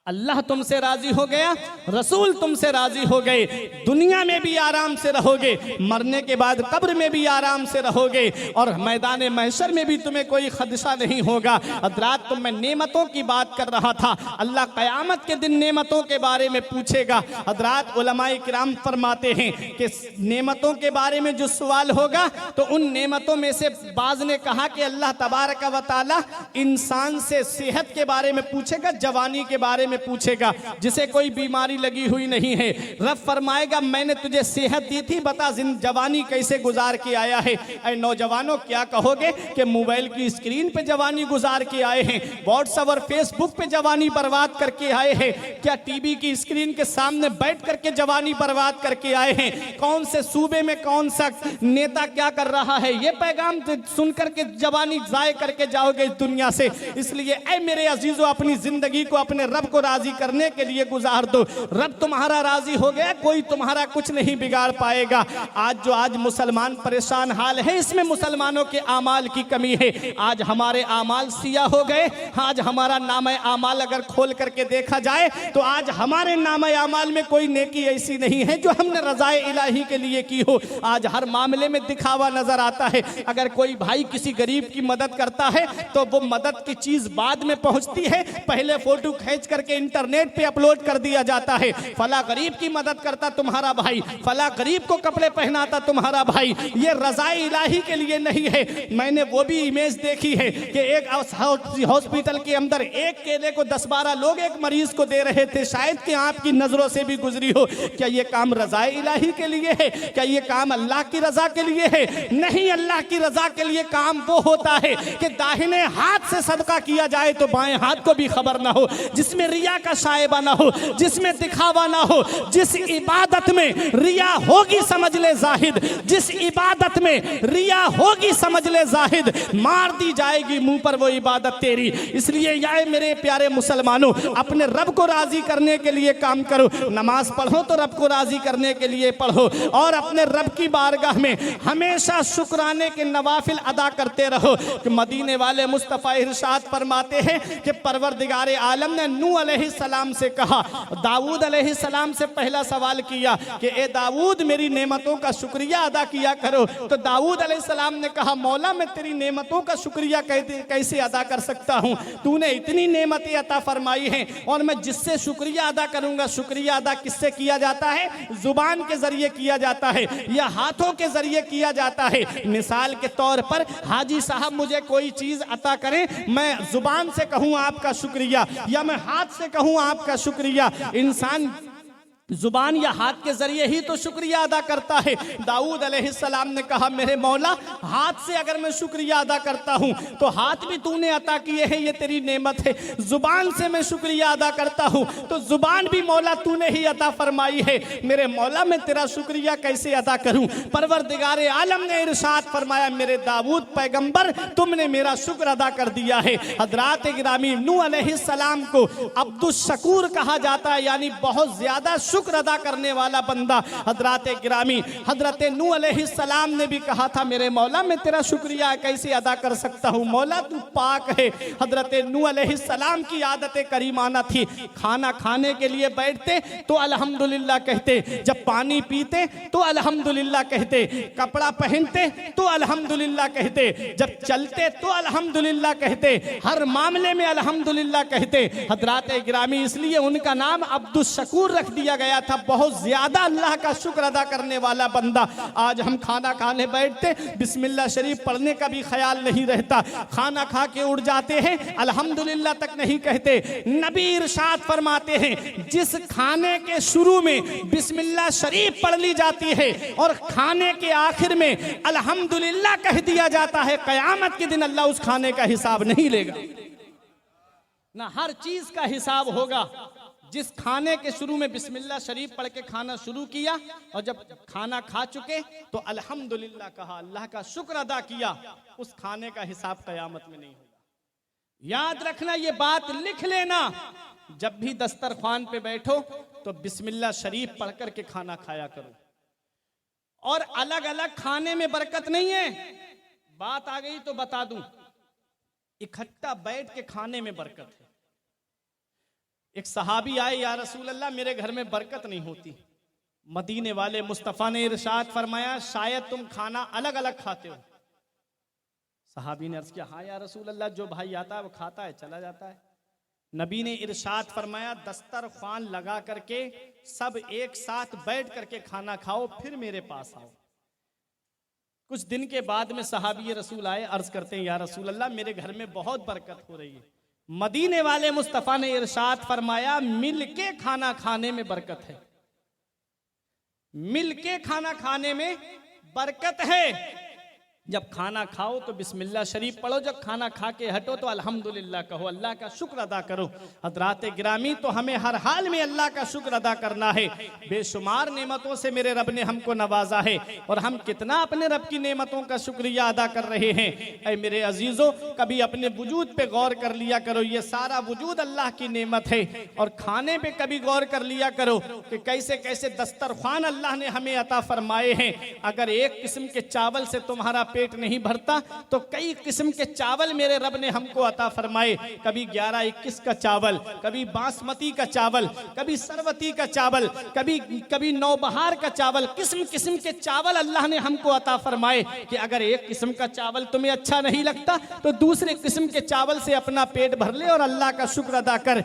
Speaker 1: अल्लाह तुमसे राजी हो गया, रसूल तुमसे राजी हो गए, दुनिया में भी आराम से रहोगे, मरने के बाद कब्र में भी आराम से रहोगे, और मैदान महशर में भी तुम्हें कोई खदशा नहीं होगा। हज़रात तो मैं नेमतों की बात कर रहा था। अल्लाह क़यामत के दिन नेमतों के बारे में पूछेगा। हज़रात उलमाए किराम फरमाते हैं कि नेमतों के बारे में जो सवाल होगा तो उन नेमतों में से बाज़ ने कहा कि अल्लाह तबारक व तआला इंसान से सेहत के बारे में पूछेगा, जवानी के बारे में में पूछेगा जिसे कोई बीमारी लगी हुई नहीं है। रब फरमाएगा मैंने तुझे सेहत दी थी, बता जवानी कैसे गुजार के आया है। ऐ नौजवानों क्या कहोगे कि मोबाइल की स्क्रीन पे जवानी गुजार के आए हैं, व्हाट्सएप और फेसबुक पे जवानी बर्बाद करके आए हैं, क्या टीवी की स्क्रीन के सामने बैठ करके जवानी बर्बाद करके आए हैं? कौन से सूबे में कौन सा नेता क्या कर रहा है, ये पैगाम सुन करके जवानी जाए करके जाओगे इस दुनिया से। इसलिए ऐ मेरे अजीजों, अपनी जिंदगी को अपने रब को राजी करने के लिए गुजार दो। रब तुम्हारा राजी हो गया, कोई तुम्हारा कुछ नहीं बिगाड़ पाएगा। आज मुसलमान परेशान हाल है, इसमें मुसलमानों के आमाल की कमी है। आज हमारे आमाल सिया हो गए। आज हमारा नामे आमाल अगर खोल करके देखा जाए तो आज हमारे नामे आमाल में कोई नेकी ऐसी नहीं है जो हमने रज़ाए इलाही के लिए की हो। आज हर मामले में दिखावा नजर आता है। अगर कोई भाई किसी गरीब की मदद करता है तो वो मदद की चीज बाद में पहुंचती है, पहले फोटो खींच करके इंटरनेट पे अपलोड कर दिया जाता है। फला गरीब की मदद करता तुम्हारा भाई, फला गरीब को कपड़े पहनाता तुम्हारा भाई। ये रज़ाए इलाही के लिए नहीं है। मैंने वो भी इमेज देखी है कि एक हॉस्पिटल के अंदर एक केले को 10-12 लोग एक मरीज को दे रहे थे। शायद कि आपकी नजरों से भी गुजरी हो। क्या ये काम रज़ाए इलाही के लिए है? क्या ये काम अल्लाह की रजा के लिए है? नहीं, अल्लाह की रजा के लिए काम वो होता है कि दाहिने हाथ से सदका किया जाए तो बाएं हाथ को भी खबर ना हो, जिसमें रिया का शायबा ना हो, जिसमें दिखावा ना हो। जिस इबादत में रिया होगी समझ ले जाहिद, जिस इबादत में रिया होगी समझ ले जाहिद, मार दी जाएगी मुंह पर वो इबादत तेरी। इसलिए यार मेरे प्यारे मुसलमानों, अपने रब को राजी करने के लिए काम करो। नमाज पढ़ो तो रब को राजी करने के लिए पढ़ो और अपने रब की बारगाह में हमेशा शुक्राने के नवाफिल अदा करते रहो। कि मदीने वाले मुस्तफ़ा इरशाद फरमाते हैं कि परवरदिगारे आलम ने नूह अलैहिस्सलाम से कहा, दाऊद अलैहिस्सलाम से पहला सवाल किया कि ए दाऊद मेरी नेमतों का शुक्रिया अदा किया करो। तो दाऊद अलैहिस्सलाम ने कहा मौला मैं तेरी नेमतों का शुक्रिया कैसे अदा कर सकता हूँ? तूने इतनी नेमतें अता फरमाई हैं और मैं जिससे शुक्रिया अदा करूंगा। शुक्रिया अदा किससे किया जाता है? जुबान के जरिए किया जाता है या हाथों के जरिए किया जाता है। मिसाल के तौर पर हाजी साहब मुझे कोई चीज अता करें, मैं जुबान से कहूं आपका शुक्रिया या मैं हाथ से कहूं आपका शुक्रिया। इंसान जुबान या हाथ के जरिए ही तो शुक्रिया अदा करता है। दाऊद अलैहिस्सलाम ने कहा मेरे मौला हाथ से अगर मैं शुक्रिया अदा करता हूं तो हाथ भी तूने अता किए हैं, ये तेरी नेमत है। जुबान से मैं शुक्रिया अदा करता हूं तो जुबान भी मौला तूने ही अता फरमाई है। मेरे मौला मैं तेरा शुक्रिया कैसे अदा करूं? परवरदिगारे आलम ने इरशाद फरमाया मेरे दाऊद पैगंबर तुमने मेरा शुक्र अदा कर दिया है। हजरात गिरामी नूह अलैहिस्सलाम को अब्दुश शकूर कहा जाता है, यानी बहुत ज्यादा शुक्र अदा करने वाला बंदा। हजरत गिरामी हजरत नूह अलैहिस्सलाम ने भी कहा था मेरे मौला मैं तेरा शुक्रिया कैसे अदा कर सकता हूँ, मौला तू पाक है। हजरत नूह अलैहिस्सलाम की आदत करीमाना थी, खाना खाने के लिए बैठते तो अल्हम्दुलिल्लाह कहते, जब पानी पीते तो अल्हम्दुलिल्लाह कहते, कपड़ा पहनते तो अल्हम्दुलिल्लाह कहते, जब चलते तो अल्हम्दुलिल्लाह कहते, हर मामले में अल्हम्दुलिल्लाह कहते। हजरत गिरामी इसलिए उनका नाम अब्दुश शकूर रख दिया गया था, बहुत ज्यादा अल्लाह का शुक्र अदा करने वाला बंदा। आज हम खाना खाने बैठते बिस्मिल्लाह शरीफ पढ़ने का भी ख्याल नहीं रहता, खाना खा के उड़ जाते हैं अल्हम्दुलिल्लाह तक नहीं कहते। नबी इरशाद फरमाते हैं जिस खाने के शुरू में बिस्मिल्लाह शरीफ पढ़ ली जाती है और खाने के आखिर में अल्हम्दुलिल्लाह कह दिया जाता है, कयामत के दिन अल्लाह उस खाने का हिसाब नहीं लेगा ना, हर चीज का हिसाब होगा। जिस खाने के शुरू में बिस्मिल्लाह शरीफ पढ़ के खाना शुरू किया और जब खाना खा चुके तो अल्हम्दुलिल्लाह कहा, अल्लाह का शुक्र अदा किया, उस खाने का हिसाब कयामत में नहीं होगा। याद रखना ये बात, लिख लेना, जब भी दस्तरखान पे बैठो तो बिस्मिल्लाह शरीफ पढ़ कर के खाना खाया करो। और अलग अलग खाने में बरकत नहीं है। बात आ गई तो बता दूं, इकट्ठा बैठ के खाने में बरकत है। एक सहाबी आए, या रसूल अल्लाह मेरे घर में बरकत नहीं होती। मदीने वाले मुस्तफ़ा ने इरशाद फरमाया शायद तुम खाना अलग अलग खाते हो। सहाबी ने अर्ज किया हाँ या रसूल अल्लाह, जो भाई आता है वो खाता है चला जाता है। नबी ने इरशाद फरमाया दस्तरखान लगा करके सब एक साथ बैठ करके खाना खाओ, फिर मेरे पास आओ। कुछ दिन के बाद में सहाबी रसूल आए, अर्ज करते हैं या रसूल अल्लाह मेरे घर में बहुत बरकत हो रही है, मदीने वाले मुस्तफ़ा ने इरशाद फरमाया, मिल के खाना खाने में बरकत है, मिल के खाना खाने में बरकत है। जब खाना खाओ तो बिस्मिल्लाह शरीफ पढ़ो, जब खाना खा के हटो तो अल्हम्दुलिल्लाह कहो, अल्लाह का शुक्र अदा करो। हज़रात गिरामी, तो हमें हर हाल में अल्लाह का शुक्र अदा करना है। बेशुमार नेमतों से मेरे रब ने हमको नवाजा है, और हम कितना अपने रब की नेमतों का शुक्रिया अदा कर रहे हैं। ऐ मेरे अजीज़ों, कभी अपने वजूद पे गौर कर लिया करो, ये सारा वजूद अल्लाह की नेमत है। और खाने पे कभी गौर कर लिया करो कि कैसे कैसे दस्तरख्वान अल्लाह ने हमें अता फरमाए हैं। अगर एक किस्म के चावल से तुम्हारा पेट नहीं भरता तो कई किस्म के चावल मेरे रब ने हमको अता फरमाए। कभी 11-21 का चावल, कभी बासमती का चावल, कभी सरवती का चावल, कभी नौबहार का चावल, किस्म किस्म के चावल अल्लाह ने हमको अता फरमाए कि अगर एक किस्म का चावल तुम्हें अच्छा नहीं लगता तो दूसरे किस्म के चावल से अपना पेट भर ले और अल्लाह का शुक्र अदा कर।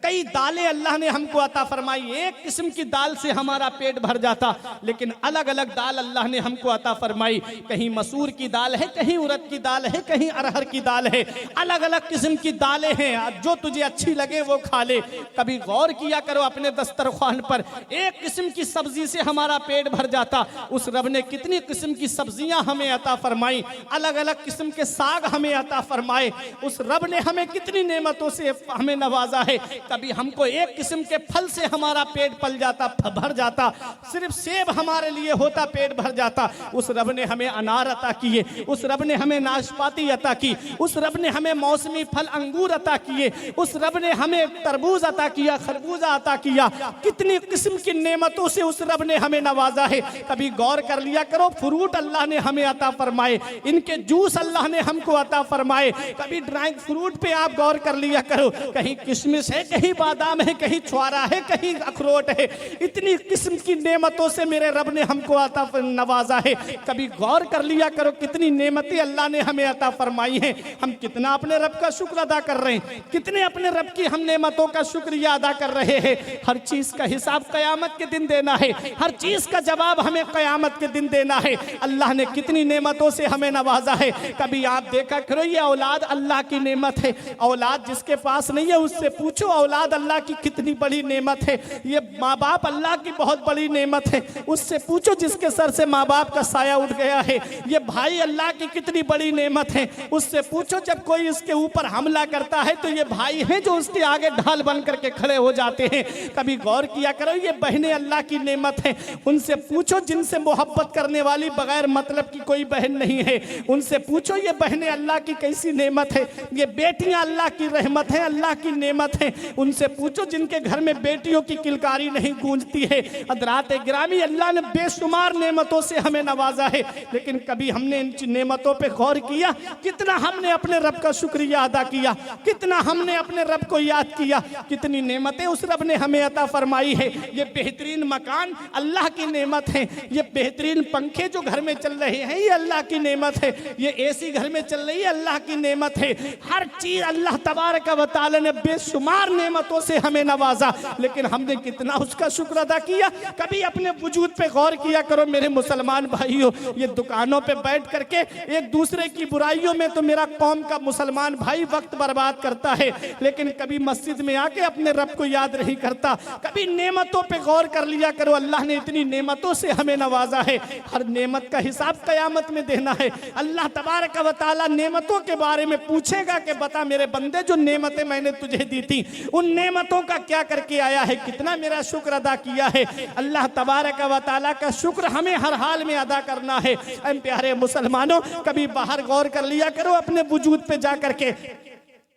Speaker 1: कई दालें अल्लाह ने हमको अता फरमाई, एक किस्म की दाल से हमारा पेट भर जाता, लेकिन अलग अलग दाल अल्लाह ने हमको अता फरमाई। कहीं मसूर की दाल है, कहीं उड़द की दाल है, कहीं अरहर की दाल है, अलग अलग किस्म की दालें हैं, जो तुझे अच्छी लगे वो खा ले। कभी गौर किया करो अपने दस्तरख्वान पर, एक किस्म की सब्जी से हमारा पेट भर जाता, उस रब ने कितनी किस्म की सब्जियां हमें अता फरमाई, अलग अलग किस्म के साग हमें अता फरमाए। उस रब ने हमें कितनी नेमतों से हमें नवाजा है। कभी हमको एक किस्म के फल से हमारा पेट पल जाता, भर जाता, सिर्फ सेब हमारे लिए होता, पेट भर जाता। उस रब ने हमें अनार अता किए, उस रब ने हमें नाशपाती अता की, उस रब ने हमें मौसमी फल अंगूर अता किए, उस रब ने हमें तरबूज अता किया, खरबूजा अता किया। कितनी किस्म की नेमतों से उस रब ने हमें नवाजा है। कभी गौर कर लिया करो, फ्रूट अल्लाह ने हमें अता फरमाए, इनके जूस अल्लाह ने हमको अता फरमाए। कभी ड्राई फ्रूट पे आप गौर कर लिया करो, कहीं किशमिश है, कहीं बादाम है, कहीं छुआरा है, कहीं अखरोट है। इतनी किस्म की नेमतों से मेरे रब ने हमको अता नवाजा है। कभी गौर कर लिया करो कितनी नेमतें अल्लाह ने हमें अता फरमाई हैं। हम कितना अपने रब का शुक्र अदा कर रहे हैं, कितने अपने रब की हम नेमतों का शुक्रिया अदा कर रहे हैं। हर चीज का हिसाब कयामत के दिन देना है, हर चीज का जवाब हमें कयामत के दिन देना है। अल्लाह ने कितनी नेमतों से हमें नवाजा है। कभी आप देखा करो, ये औलाद अल्लाह की नेमत है। औलाद जिसके पास नहीं है उससे पूछो औलाद अल्लाह की कितनी बड़ी नेमत है। ये माँ बाप अल्लाह की बहुत बड़ी नेमत है, उससे पूछो जिसके सर से माँ बाप का साया उठ गया है। ये भाई अल्लाह की कितनी बड़ी नेमत है, उससे पूछो जब कोई इसके ऊपर हमला करता है तो ये भाई हैं जो उसके आगे ढाल बन करके खड़े हो जाते हैं। कभी गौर किया करो, ये बहनें अल्लाह की नेमत हैं, उनसे पूछो जिनसे मोहब्बत करने वाली बगैर मतलब की कोई बहन नहीं है। उनसे पूछो ये बहनें अल्लाह की कैसी नेमत है। ये बेटियां अल्लाह की रहमत है, अल्लाह की नेमत है। उनसे पूछो जिनके घर में बेटियों की किलकारी नहीं गूंजती है। हज़रात गिरामी, अल्लाह ने बेशुमार नेमतों से हमें नवाजा है, लेकिन कभी हमने इन नेमतों पे गौर किया? कितना हमने अपने रब का शुक्रिया अदा किया, कितना हमने अपने रब को याद किया, कितनी नेमतें उस रब ने हमें अता फरमाई है। ये बेहतरीन मकान अल्लाह की नेमत है, ये बेहतरीन पंखे जो घर में चल रहे हैं ये अल्लाह की नेमत है, ये एसी घर में चल रही है अल्लाह की नेमत है। हर चीज अल्लाह तबारक व तआला ने बेशुमार नेमतों से हमें नवाजा, लेकिन हमने कितना उसका शुक्र अदा किया? कभी अपने वजूद पे गौर किया करो मेरे मुसलमान भाइयों। ये दुकानों पे बैठ करके एक दूसरे की बुराइयों में तो मेरा कौम का मुसलमान भाई वक्त बर्बाद करता है, लेकिन कभी मस्जिद में आके अपने रब को याद नहीं करता। कभी नेमतों पे गौर कर लिया करो, अल्लाह ने इतनी नेमतों से हमें नवाजा है। हर नेमत का हिसाब कयामत में देना है। अल्लाह तबारक व तआला नेमतों के बारे में पूछेगा कि बता मेरे बंदे, जो नेमतें मैंने तुझे दी थी उन नेमतों का क्या करके आया है, कितना मेरा शुक्र अदा किया है। अल्लाह तबारक व तआला का शुक्र हमें हर हाल में अदा करना है। ऐ प्यारे मुसलमानों, कभी बाहर गौर कर लिया करो अपने वजूद पे जा करके।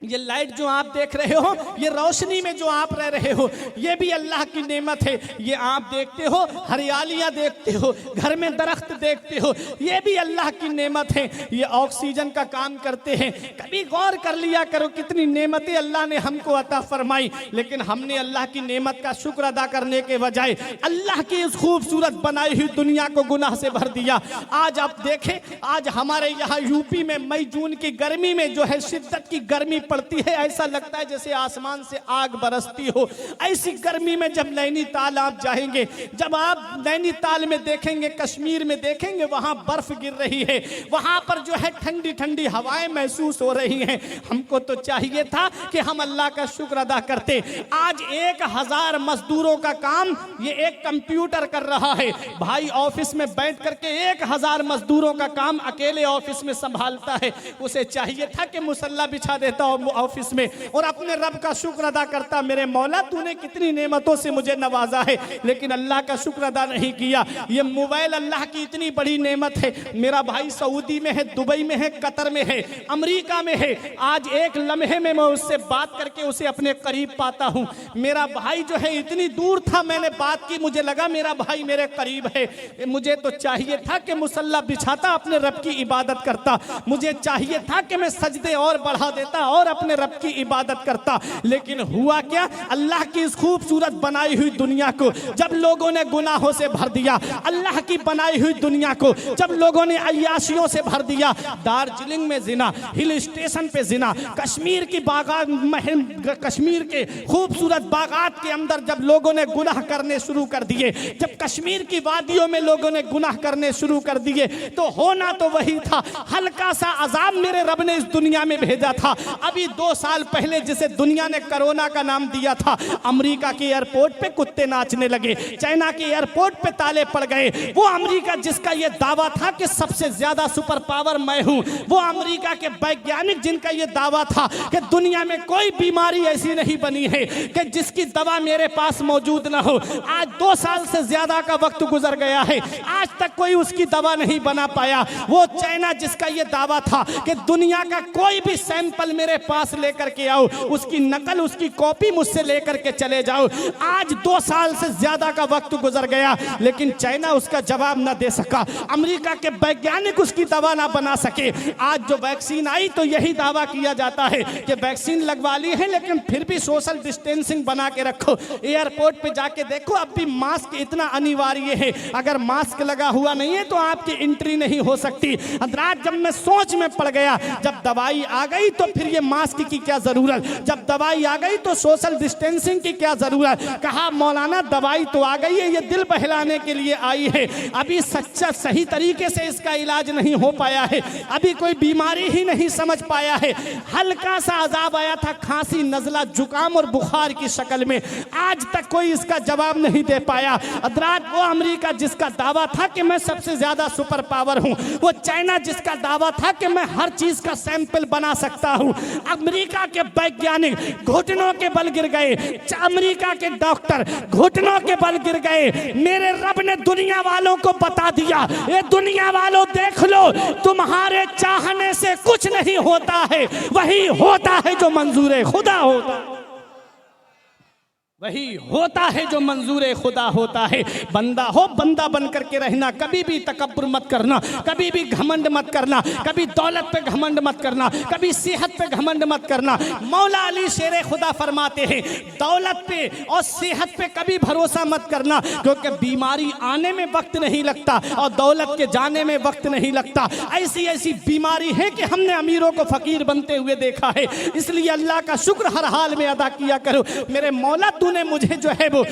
Speaker 1: ये लाइट जो आप देख रहे हो, ये रोशनी में जो आप रह रहे हो, ये भी अल्लाह की नेमत है। ये आप देखते हो, हरियालियां देखते हो, घर में दरख्त देखते हो, ये भी अल्लाह की नेमत है। ये ऑक्सीजन का काम करते हैं। कभी गौर कर लिया करो कितनी नेमतें अल्लाह ने हमको अता फरमाई, लेकिन हमने अल्लाह की नेमत का शुक्र अदा करने के बजाय अल्लाह की इस खूबसूरत बनाई हुई दुनिया को गुनाह से भर दिया। आज आप देखें, आज हमारे यहाँ यूपी में मई जून की गर्मी में जो है शिद्दत की गर्मी पड़ती है, ऐसा लगता है जैसे आसमान से आग बरसती हो। ऐसी गर्मी में जब नैनीताल आप जाएंगे, जब आप नैनीताल में देखेंगे, कश्मीर में देखेंगे, वहां बर्फ गिर रही है, वहां पर जो है ठंडी ठंडी हवाएं महसूस हो रही हैं। हमको तो चाहिए था कि हम अल्लाह का शुक्र अदा करते। आज 1000 मजदूरों का काम ये एक कंप्यूटर कर रहा है। भाई ऑफिस में बैठ करके 1000 मजदूरों का काम अकेले ऑफिस में संभालता है। उसे चाहिए था कि मुसल्ला बिछा देता ऑफिस में और अपने रब का शुक्र अदा करता, मेरे मौला तूने कितनी नेमतों से मुझे नवाजा है। लेकिन अल्लाह का शुक्र अदा नहीं किया। ये मोबाइल अल्लाह की इतनी बड़ी नेमत है। मेरा भाई सऊदी में है, दुबई में है, कतर में है, अमेरिका में है। आज एक लम्हे में मैं उससे बात करके उसे अपने करीब पाता हूँ। मेरा भाई जो है इतनी दूर था, मैंने बात की, मुझे लगा मेरा भाई मेरे करीब है। मुझे तो चाहिए था कि मुसल्ला बिछाता, अपने रब की इबादत करता। मुझे चाहिए था कि मैं सजदे और बढ़ा देता और अपने रब की इबादत करता। लेकिन हुआ क्या, अल्लाह की इस खूबसूरत बनाई हुई दुनिया को जब लोगों ने गुनाहों से भर दिया, अल्लाह की बनाई हुई दुनिया को जब लोगों ने अय्याशियों से भर दिया, दार्जिलिंग में जिना, हिल स्टेशन पे जिना, कश्मीर की बागात, कश्मीर के खूबसूरत बागात के अंदर जब लोगों ने गुनाह करने शुरू कर दिए, जब कश्मीर की वादियों में लोगों ने गुनाह करने शुरू कर दिए, तो होना तो वही था। हल्का सा अजाब मेरे रब ने इस दुनिया में भेजा था। अभी 2 साल पहले जिसे दुनिया ने कोरोना का नाम दिया था, अमेरिका के एयरपोर्ट पे कुत्ते नाचने लगे, चाइना के एयरपोर्ट पे ताले पड़ गए। वो अमेरिका जिसका ये दावा था कि सबसे ज्यादा सुपर पावर मैं हूं, वो अमेरिका के वैज्ञानिक जिनका ये दावा था कि दुनिया में कोई बीमारी ऐसी नहीं बनी है कि जिसकी दवा मेरे पास मौजूद ना हो, आज 2 साल से ज्यादा का वक्त गुजर गया है, आज तक कोई उसकी दवा नहीं बना पाया। वो चाइना जिसका ये दावा था कि दुनिया का कोई भी सैंपल मेरे पास लेकर के आओ, उसकी नकल, उसकी कॉपी मुझसे लेकर के चले जाओ, आज 2 साल से ज्यादा का वक्त गुजर गया, लेकिन चाइना उसका जवाब ना दे सका, अमेरिका के वैज्ञानिक उसकी दवा ना बना सके। आज जो वैक्सीन आई तो यही दावा किया जाता है कि वैक्सीन लगवा ली है, लेकिन फिर भी सोशल डिस्टेंसिंग बना के रखो। एयरपोर्ट पे जाके देखो, अब भी मास्क इतना अनिवार्य है, अगर मास्क लगा हुआ नहीं है तो आपकी एंट्री नहीं हो सकती। रात जब मैं सोच में पड़ गया, जब दवाई आ गई तो फिर ये मास्क की क्या जरूरत, जब दवाई आ गई तो सोशल डिस्टेंसिंग की क्या जरूरत। कहा मौलाना दवाई तो आ गई है, ये दिल बहलाने के लिए आई है, अभी सच्चा सही तरीके से इसका इलाज नहीं हो पाया है, अभी कोई बीमारी ही नहीं समझ पाया है। हल्का सा अजाब आया था, खांसी, नजला, जुकाम और बुखार की शक्ल में, आज तक कोई इसका जवाब नहीं दे पाया। अदरात वो अमेरिका जिसका दावा था कि मैं सबसे ज्यादा सुपर पावर हूं, वो चाइना जिसका दावा था कि मैं हर चीज का सैंपल बना सकता हूं, अमेरिका के वैज्ञानिक घुटनों के बल गिर गए, अमेरिका के डॉक्टर घुटनों के बल गिर गए। मेरे रब ने दुनिया वालों को बता दिया, ये दुनिया वालों देख लो, तुम्हारे चाहने से कुछ नहीं होता है, वही होता है जो मंजूर खुदा होता है, वही होता है जो मंजूर खुदा होता है। बंदा हो, बंदा बन करके रहना, कभी भी तकब्बुर मत करना, कभी भी घमंड मत करना, कभी दौलत पे घमंड मत करना, कभी सेहत पे घमंड मत करना। मौला अली शेर खुदा फरमाते हैं, दौलत पे और सेहत पे कभी भरोसा मत करना, क्योंकि बीमारी आने में वक्त नहीं लगता और दौलत के जाने में वक्त नहीं लगता। ऐसी ऐसी बीमारी है कि हमने अमीरों को फकीर बनते हुए देखा है। इसलिए अल्लाह का शुक्र हर हाल में अदा किया करो। मेरे मौला तूने मुझे जो है वो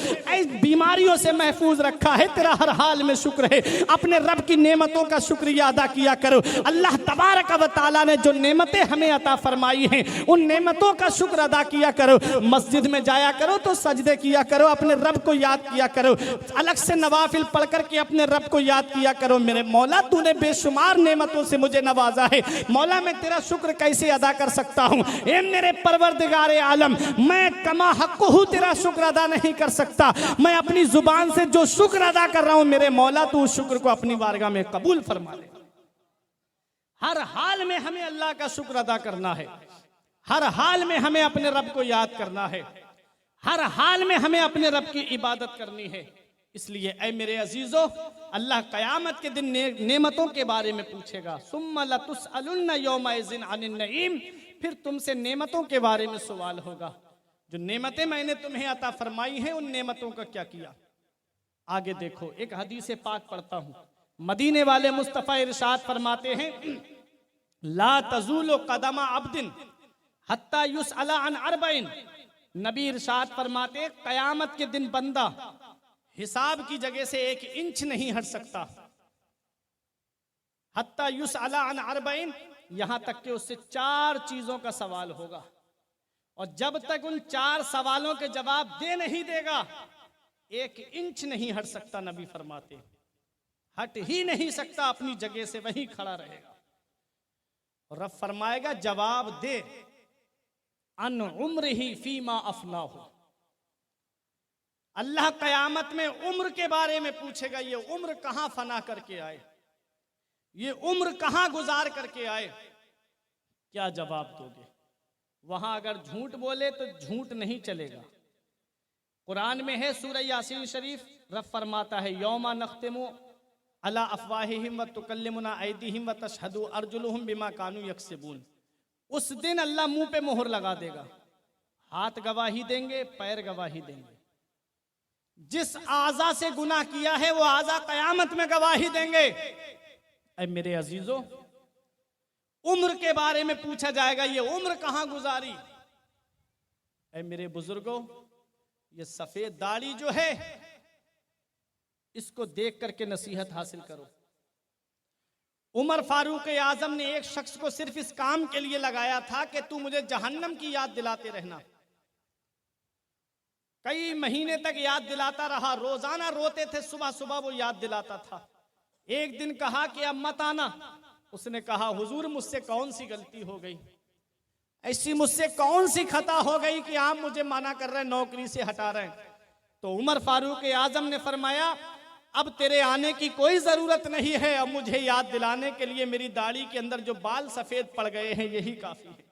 Speaker 1: बीमारियों से महफूज रखा है, तेरा हर हाल में शुक्र है। अपने रब की नेमतों का शुक्रिया अदा किया करो। अल्लाह तबारक व तआला ने जो नेमतें हमें अता फरमाई हैं, उन नेमतों का शुक्र अदा किया करो। मस्जिद में जाया करो तो सजदे किया करो, अपने रब को याद किया करो, अलग से नवाफिल पढ़ करके अपने रब को याद किया करो। मेरे मौला तूने बेशुमार नेमतों से मुझे नवाजा है, मौला मैं तेरा शुक्र कैसे अदा कर सकता हूँ। ए मेरे परवरदिगारे आलम, मैं कमा हक़ हूँ तेरा शुक्र अदा नहीं कर सकता। मैं अपनी जुबान से जो शुक्र अदा कर रहा हूं, मेरे मौला तू उस शुक्र को अपनी बारगाह में कबूल फरमा ले। हर हाल में हमें अल्लाह का शुक्र अदा करना है, हर हाल में हमें अपने रब को याद करना है, हर हाल में हमें अपने रब की इबादत करनी है। इसलिए ऐ मेरे अजीजों, अल्लाह कयामत के दिन नेमतों के बारे में पूछेगा, सुम्मा लतुसअलुन्ना यौमइज़िन अनिन नईम, फिर तुमसे नेमतों के बारे में सवाल होगा। जो नेमतें मैंने तुम्हें अता फरमाई हैं, उन नेमतों का क्या किया। आगे देखो, एक हदीस पाक पढ़ता हूं। मदीने वाले मुस्तफ़ा इरशाद फरमाते हैं, ला तज़ूलु क़दमा अब्दिन हत्ता युसअला अन अर्बईन, नबी इरशाद फरमाते कयामत के दिन बंदा हिसाब की जगह से 1 इंच नहीं हट सकता। हत्ता युसअला अन अर्बईन, यहां तक कि उससे 4 चीजों का सवाल होगा, और जब तक उन 4 सवालों के जवाब दे नहीं देगा 1 इंच नहीं हट सकता। नबी फरमाते हट ही नहीं सकता, अपनी जगह से वहीं खड़ा रहेगा। और रब फरमाएगा जवाब दे, अन उम्र ही फीमा अफना हो। अल्लाह कयामत में उम्र के बारे में पूछेगा, ये उम्र कहां फना करके आए, ये उम्र कहां गुजार करके आए, क्या जवाब दोगे? वहां अगर झूठ बोले तो झूठ नहीं चलेगा। कुरान में है सूरह यासीन शरीफ, रब फरमाता है यौमा नख्तिमु अला अफवाहिहिम व तुकल्लिमुना ऐदीहिम व तशहदु अर्जुलुहुम बिमा कानू यक्सिबून। उस दिन अल्लाह मुंह पे मोहर लगा देगा, हाथ गवाही देंगे, पैर गवाही देंगे। जिस आजा से गुनाह किया है वो आजा कयामत में गवाही देंगे। ऐ मेरे अजीजों, उम्र के बारे में पूछा जाएगा, ये उम्र कहां गुजारी। ऐ मेरे बुजुर्गों, ये सफेद दाढ़ी जो है इसको देख करके नसीहत हासिल करो। उमर फारूक आजम ने एक शख्स को सिर्फ इस काम के लिए लगाया था कि तू मुझे जहन्नम की याद दिलाते रहना। कई महीने तक याद दिलाता रहा, रोजाना रोते थे, सुबह सुबह वो याद दिलाता था। एक दिन कहा कि अब मत आना। उसने कहा हुजूर मुझसे कौन सी गलती हो गई, ऐसी मुझसे कौन सी खता हो गई कि आप मुझे मना कर रहे हैं, नौकरी से हटा रहे हैं। तो उमर फारूक आजम ने फरमाया अब तेरे आने की कोई जरूरत नहीं है, अब मुझे याद दिलाने के लिए मेरी दाढ़ी के अंदर जो बाल सफेद पड़ गए हैं यही काफी है।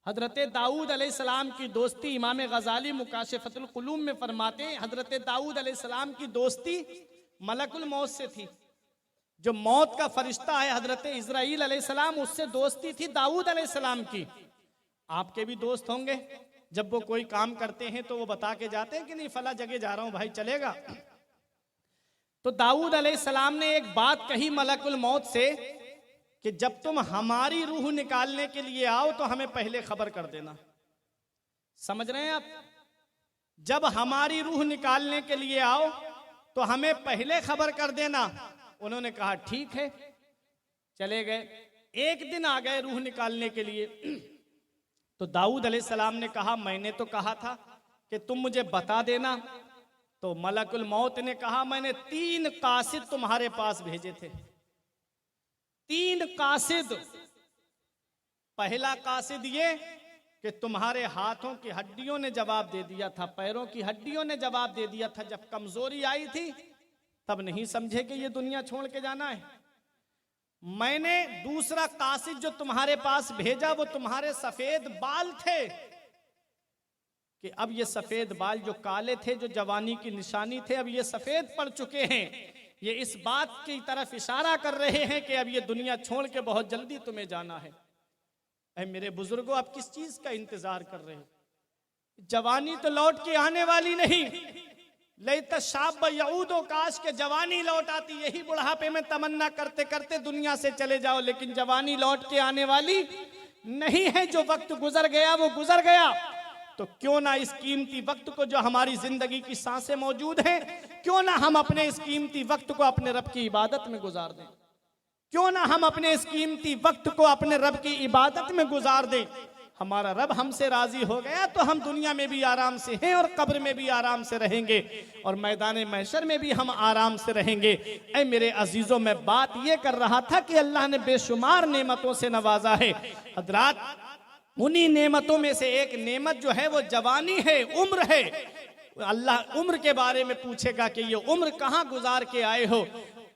Speaker 1: हजरत दाऊद अलैहिस्सलाम की दोस्ती, इमाम गजाली मुकाशिफतुल कुलूम में फरमाते हैं हजरत दाऊद अलैहिस्सलाम की दोस्ती मलकुल मौत से थी। जो मौत का फरिश्ता है हजरत इजराइल अलैहिस्सलाम, उससे दोस्ती थी दाऊद अलैहिस्सलाम की। आपके भी दोस्त होंगे, जब वो कोई काम करते हैं तो वो बता के जाते हैं कि नहीं फला जगह जा रहा हूं भाई, चलेगा। तो दाऊद अलैहिस्सलाम ने एक बात कही मलकुल मौत से कि जब तुम हमारी रूह निकालने के लिए आओ तो हमें पहले खबर कर देना। समझ रहे हैं आप? जब हमारी रूह निकालने के लिए आओ तो हमें पहले खबर कर देना। उन्होंने कहा ठीक है, चले गए। एक दिन आ गए रूह निकालने के लिए, तो दाऊद अलैहिस्सलाम ने कहा मैंने तो कहा था कि तुम मुझे बता देना। तो मलकुल मौत ने कहा मैंने 3 कासिद तुम्हारे पास भेजे थे। 3 कासिद। पहला कासिद ये कि तुम्हारे हाथों की हड्डियों ने जवाब दे दिया था, पैरों की हड्डियों ने जवाब दे दिया था। जब कमजोरी आई थी तब नहीं समझे कि ये दुनिया छोड़ के जाना है। मैंने दूसरा कासिद जो तुम्हारे पास भेजा वो तुम्हारे सफेद बाल थे, कि अब ये सफेद बाल जो काले थे, जो जवानी की निशानी थे, अब ये सफेद पड़ चुके हैं। ये इस बात की तरफ इशारा कर रहे हैं कि अब ये दुनिया छोड़ के बहुत जल्दी तुम्हें जाना है। ऐ मेरे बुजुर्गों, आप किस चीज का इंतजार कर रहे हो? जवानी तो लौट के आने वाली नहीं। लैत शाब यऊदो, काश के जवानी लौट आती। यही बुढ़ापे में तमन्ना करते करते दुनिया से चले जाओ, लेकिन जवानी लौट के आने वाली नहीं है। जो वक्त गुजर गया वो गुजर गया। तो क्यों ना इस कीमती वक्त को, जो हमारी जिंदगी की सांसें मौजूद हैं, क्यों ना हम अपने इस कीमती वक्त को अपने रब की इबादत में गुजार दें। क्यों ना हम अपने इस कीमती वक्त को अपने रब की इबादत में गुजार दें। हमारा रब हमसे राजी हो गया तो हम दुनिया में भी आराम से हैं और कब्र में भी आराम से रहेंगे और मैदान महशर में भी हम आराम से रहेंगे। ऐ मेरे अजीजों, मैं बात ये कर रहा था कि अल्लाह ने बेशुमार नेमतों से नवाजा है। हजरात, उन्हीं नेमतों में से एक नेमत जो है वो जवानी है, उम्र है। अल्लाह उम्र के बारे में पूछेगा कि ये उम्र कहाँ गुजार के आए हो।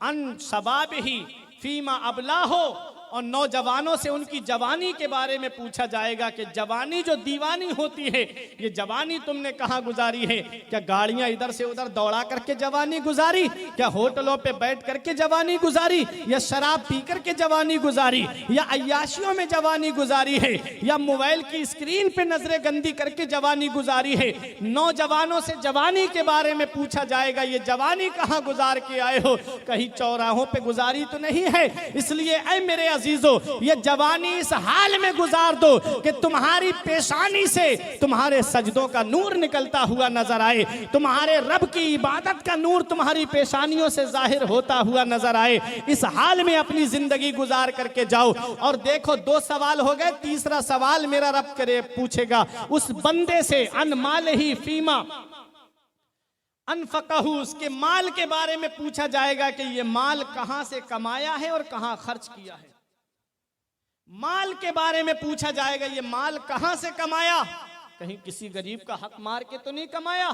Speaker 1: अन शबाब ही फीमा अबला हो, और नौजवानों से उनकी जवानी के बारे में पूछा जाएगा कि जवानी जो दीवानी होती है, ये जवानी तुमने कहाँ गुजारी है। क्या गाड़ियां इधर से उधर दौड़ा करके जवानी गुजारी, क्या होटलों पे बैठ करके जवानी गुजारी, या शराब पी करके जवानी गुजारी, या अय्याशियों में जवानी गुजारी है, या मोबाइल की स्क्रीन पे नजरें गंदी करके जवानी गुजारी है। नौजवानों से जवानी के बारे में पूछा जाएगा, ये जवानी कहाँ गुजार के आए हो। कहीं चौराहों पे गुजारी तो नहीं है। इसलिए ऐ मेरे अजीजों, ये जवानी इस हाल में गुजार दो कि तुम्हारी पेशानी से तुम्हारे सजदों का नूर निकलता हुआ नजर आए, तुम्हारे रब की इबादत का नूर तुम्हारी पेशानियों से जाहिर होता हुआ नजर आए। इस हाल में अपनी जिंदगी गुजार करके जाओ। और देखो, 2 सवाल हो गए, तीसरा सवाल मेरा रब करे पूछेगा उस बंदे से, अन माल ही फीमा अनफकहू, उसके माल के बारे में पूछा जाएगा कि ये माल कहां से कमाया है और कहां खर्च किया है। माल के बारे में पूछा जाएगा, ये माल कहां से कमाया, कहीं किसी गरीब का हक मार के तो नहीं कमाया,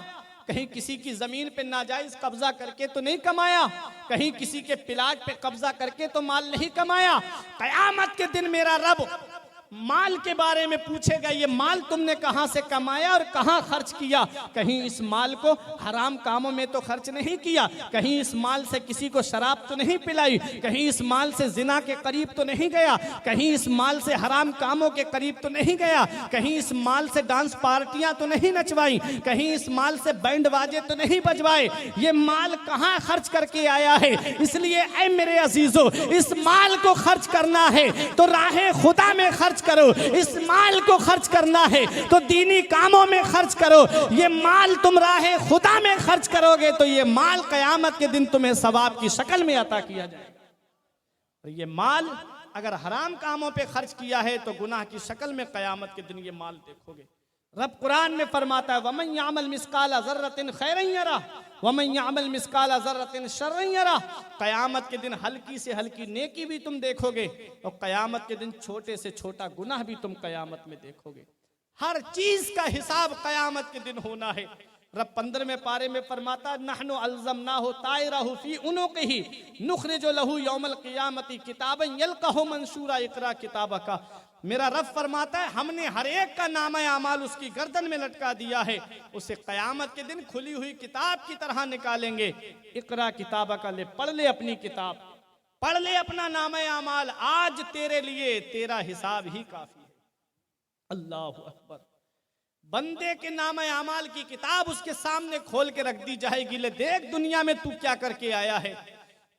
Speaker 1: कहीं किसी की जमीन पे नाजायज कब्जा करके तो नहीं कमाया, कहीं किसी के प्लाट पे कब्जा करके तो माल नहीं कमाया। कयामत के दिन मेरा रब माल के बारे में पूछेगा, ये माल तुमने कहां से कमाया और कहां खर्च किया। कहीं इस माल को हराम कामों में तो खर्च नहीं किया, कहीं इस माल से किसी को शराब तो नहीं पिलाई, कहीं इस माल से जिना के करीब तो नहीं गया, कहीं इस माल से हराम कामों के करीब तो नहीं गया, कहीं इस माल से डांस पार्टियां तो नहीं नचवाई, कहीं इस माल से बैंड बाजे तो नहीं बजवाए। ये माल कहां खर्च करके आया है। इसलिए ऐ मेरे अजीजों, इस माल को खर्च करना है तो राहे खुदा में खर्च करो, इस माल को खर्च करना है तो दीनी कामों में खर्च करो। ये माल तुम राहे खुदा में खर्च करोगे तो ये माल कयामत के दिन तुम्हें सवाब की शक्ल में अता किया जाए। और ये माल अगर हराम कामों पे खर्च किया है तो गुनाह की शक्ल में कयामत के दिन ये माल देखोगे। रब कुरान में फरमाता है, वमन यामल मिस्काला ज़र्रतिन खैरन यरा वमन यामल मिस्काला ज़र्रतिन शर्रन यरा। कयामत के दिन हल्की से हल्की नेकी भी तुम देखोगे और कयामत के दिन छोटे से छोटा गुनाह भी तुम कयामत में देखोगे। हर चीज का हिसाब कयामत के दिन होना है। रब 15वें पारे में फरमाता, नहनु अल्ज़मनाहु तायरहु फी उनुक़िही नुख़रिजु लहू यौमल क़ियामति किताबन यल्क़हु मंशूरा इक़रा किताबका। मेरा रब फरमाता है, हमने हर एक का नामा अमाल उसकी गर्दन में लटका दिया है, उसे कयामत के दिन खुली हुई किताब की तरह निकालेंगे। इक़रा किताबका, ले पढ़ ले अपनी किताब, पढ़ ले अपना नामा अमाल, आज तेरे लिए तेरा हिसाब ही काफी है। अल्लाहु अकबर। बंदे के नामा अमाल की किताब उसके सामने खोल के रख दी जाएगी, ले देख दुनिया में तू क्या करके आया है,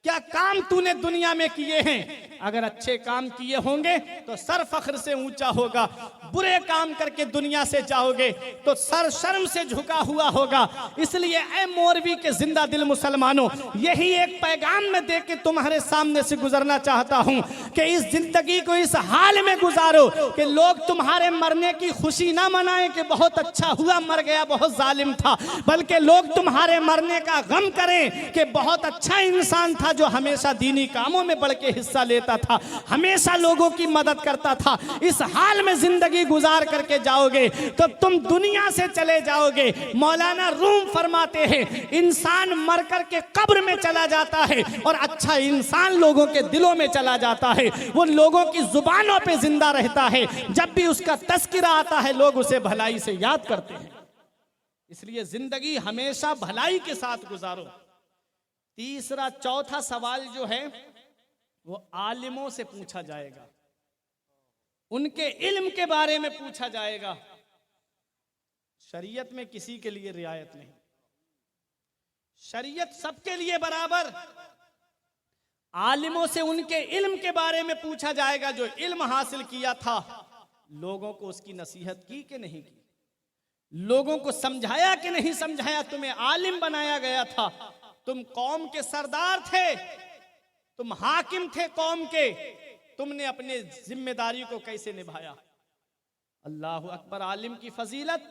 Speaker 1: क्या काम तूने दुनिया में किए हैं। अगर अच्छे काम किए होंगे तो सर फख्र से ऊंचा होगा, बुरे काम करके दुनिया से जाओगे तो सर शर्म से झुका हुआ होगा। इसलिए ऐ मोरवी के जिंदा दिल मुसलमानों, यही एक पैगाम में दे के तुम्हारे सामने से गुजरना चाहता हूं कि इस जिंदगी को इस हाल में गुजारो कि लोग तुम्हारे मरने की खुशी ना मनाएं कि बहुत अच्छा हुआ मर गया, बहुत जालिम था, बल्कि लोग तुम्हारे मरने का गम करें कि बहुत अच्छा इंसान था जो हमेशा दीनी कामों में बढ़ के हिस्सा लेता था, हमेशा लोगों की मदद करता था। इस हाल में जिंदगी गुजार करके जाओगे तो तुम दुनिया से चले जाओगे। मौलाना रूम फरमाते हैं, इंसान मर करके कब्र में चला जाता है और अच्छा इंसान लोगों के दिलों में चला जाता है, वो लोगों की जुबानों पे जिंदा रहता है। जब भी उसका तस्किरा आता है लोग उसे भलाई से याद करते हैं। इसलिए जिंदगी हमेशा भलाई के साथ गुजारो। तीसरा चौथा सवाल जो है वो आलिमों से पूछा जाएगा, उनके इल्म के बारे में पूछा जाएगा। शरीयत में किसी के लिए रियायत नहीं, शरीयत सबके लिए बराबर। आलिमों से उनके इल्म के बारे में पूछा जाएगा, जो इल्म हासिल किया था लोगों को उसकी नसीहत की कि नहीं की, लोगों को समझाया कि नहीं समझाया। तुम्हें आलिम बनाया गया था, तुम कौम के सरदार थे, तुम हाकिम थे कौम के, तुमने अपने जिम्मेदारी को कैसे निभाया। अल्लाहु अकबर। आलिम की फजीलत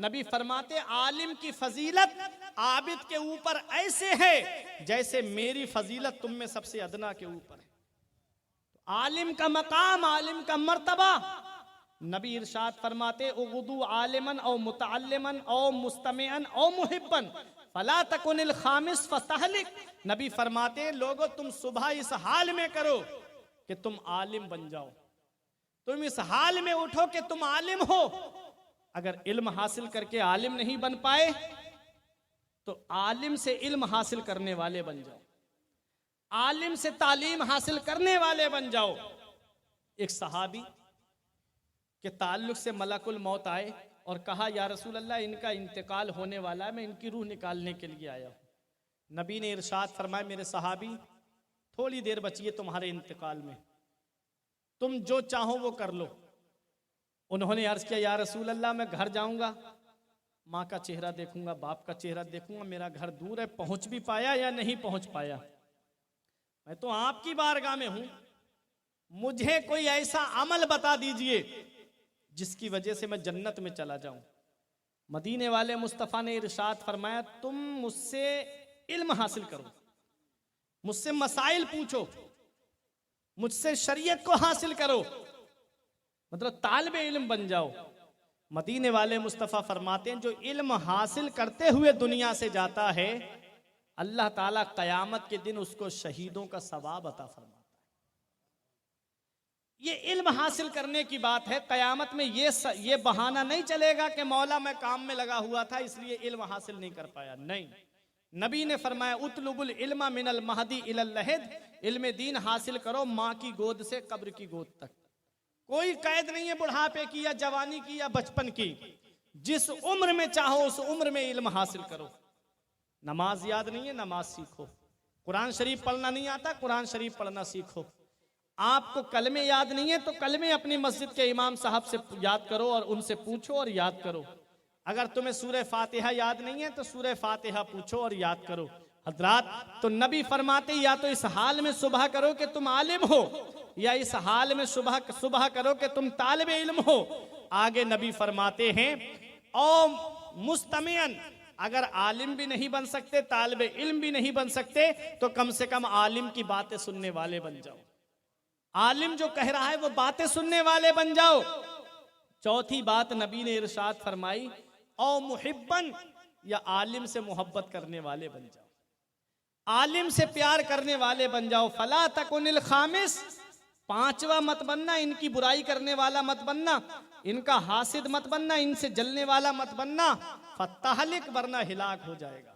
Speaker 1: नबी फरमाते, आलिम की फजीलत आबिद के ऊपर ऐसे है जैसे मेरी फजीलत तुम में सबसे अदना के ऊपर है। आलिम का मकाम, आलिम का मर्तबा, नबी इरशाद फरमाते, उगदू आलिमन औ मुतअल्लिमन औ मुस्तमिअन औ मुहिब्बन फला तकुनिल खामिस फतहलिक। नबी फरमाते, लोगों तुम सुबह इस हाल में करो कि तुम आलिम बन जाओ, तुम इस हाल में उठो कि तुम आलिम हो। अगर इल्म हासिल करके आलिम नहीं बन पाए तो आलिम से इल्म हासिल करने वाले बन जाओ, आलिम से तालीम हासिल करने वाले बन जाओ। एक सहाबी के ताल्लुक से मलकुल मौत आए और कहा, या रसूल अल्लाह, इनका इंतकाल होने वाला है, मैं इनकी रूह निकालने के लिए आया हूं। नबी ने इरशाद फरमाया, मेरे सहाबी थोड़ी देर बची है तुम्हारे इंतकाल में, तुम जो चाहो वो कर लो। उन्होंने अर्ज किया, या रसूल अल्लाह मैं घर जाऊंगा, माँ का चेहरा देखूंगा, बाप का चेहरा देखूंगा, मेरा घर दूर है, पहुंच भी पाया या नहीं पहुंच पाया, मैं तो आपकी बारगाह में हूं, मुझे कोई ऐसा अमल बता दीजिए जिसकी वजह से मैं जन्नत में चला जाऊं। मदीने वाले मुस्तफ़ा ने इरशाद फरमाया, तुम मुझसे इल्म हासिल करो, मुझसे मसाइल पूछो, मुझसे शरीयत को हासिल करो, मतलब तालिबे इल्म बन जाओ। मदीने वाले मुस्तफ़ा फरमाते हैं, जो इल्म हासिल करते हुए दुनिया से जाता है, अल्लाह ताला क़यामत के दिन उसको शहीदों का सवाब अता फरमाता है। ये इल्म हासिल करने की बात है। क़यामत में ये बहाना नहीं चलेगा कि मौला मैं काम में लगा हुआ था इसलिए इल्म हासिल नहीं कर पाया, नहीं। नबी ने फरमाया, उतलुबुल इल्मा मिनल महदी इलल लहद, इल्म दीन हासिल करो माँ की गोद से कब्र की गोद तक। कोई कैद नहीं है बुढ़ापे की या जवानी की या बचपन की, जिस उम्र में चाहो उस उम्र में इल्म हासिल करो। नमाज याद नहीं है, नमाज सीखो। कुरान शरीफ पढ़ना नहीं आता, कुरान शरीफ पढ़ना सीखो। आपको कलमे याद नहीं है तो कलमे अपनी मस्जिद के इमाम साहब से याद करो और उनसे पूछो और याद करो। अगर तुम्हें सूरह फातिहा याद नहीं है तो सूरह फातिहा पूछो और याद करो। हजरात, तो नबी फरमाते, या तो इस हाल में सुबह करो कि तुम आलिम हो, या इस हाल में सुबह करो कि तुम तालिबे इल्म हो। आगे नबी फरमाते हैं, ओ मुस्तमियन, अगर आलिम भी नहीं बन सकते, तालिबे इल्म भी नहीं बन सकते, तो कम से कम आलिम की बातें सुनने वाले बन जाओ। आलिम जो कह रहा है वो बातें सुनने वाले बन जाओ। चौथी बात नबी ने इरशाद फरमाई, ओ मुहिब्बन, या आलिम से मोहब्बत करने वाले बन जाओ, आलिम से प्यार करने वाले बन जाओ। फला तकुनिल खामिस, पांचवा मत बनना, इनकी बुराई करने वाला मत बनना, इनका हासिद मत बनना, इनसे जलने वाला मत बनना। फत्ताहलिक, वरना हिलाक हो जाएगा,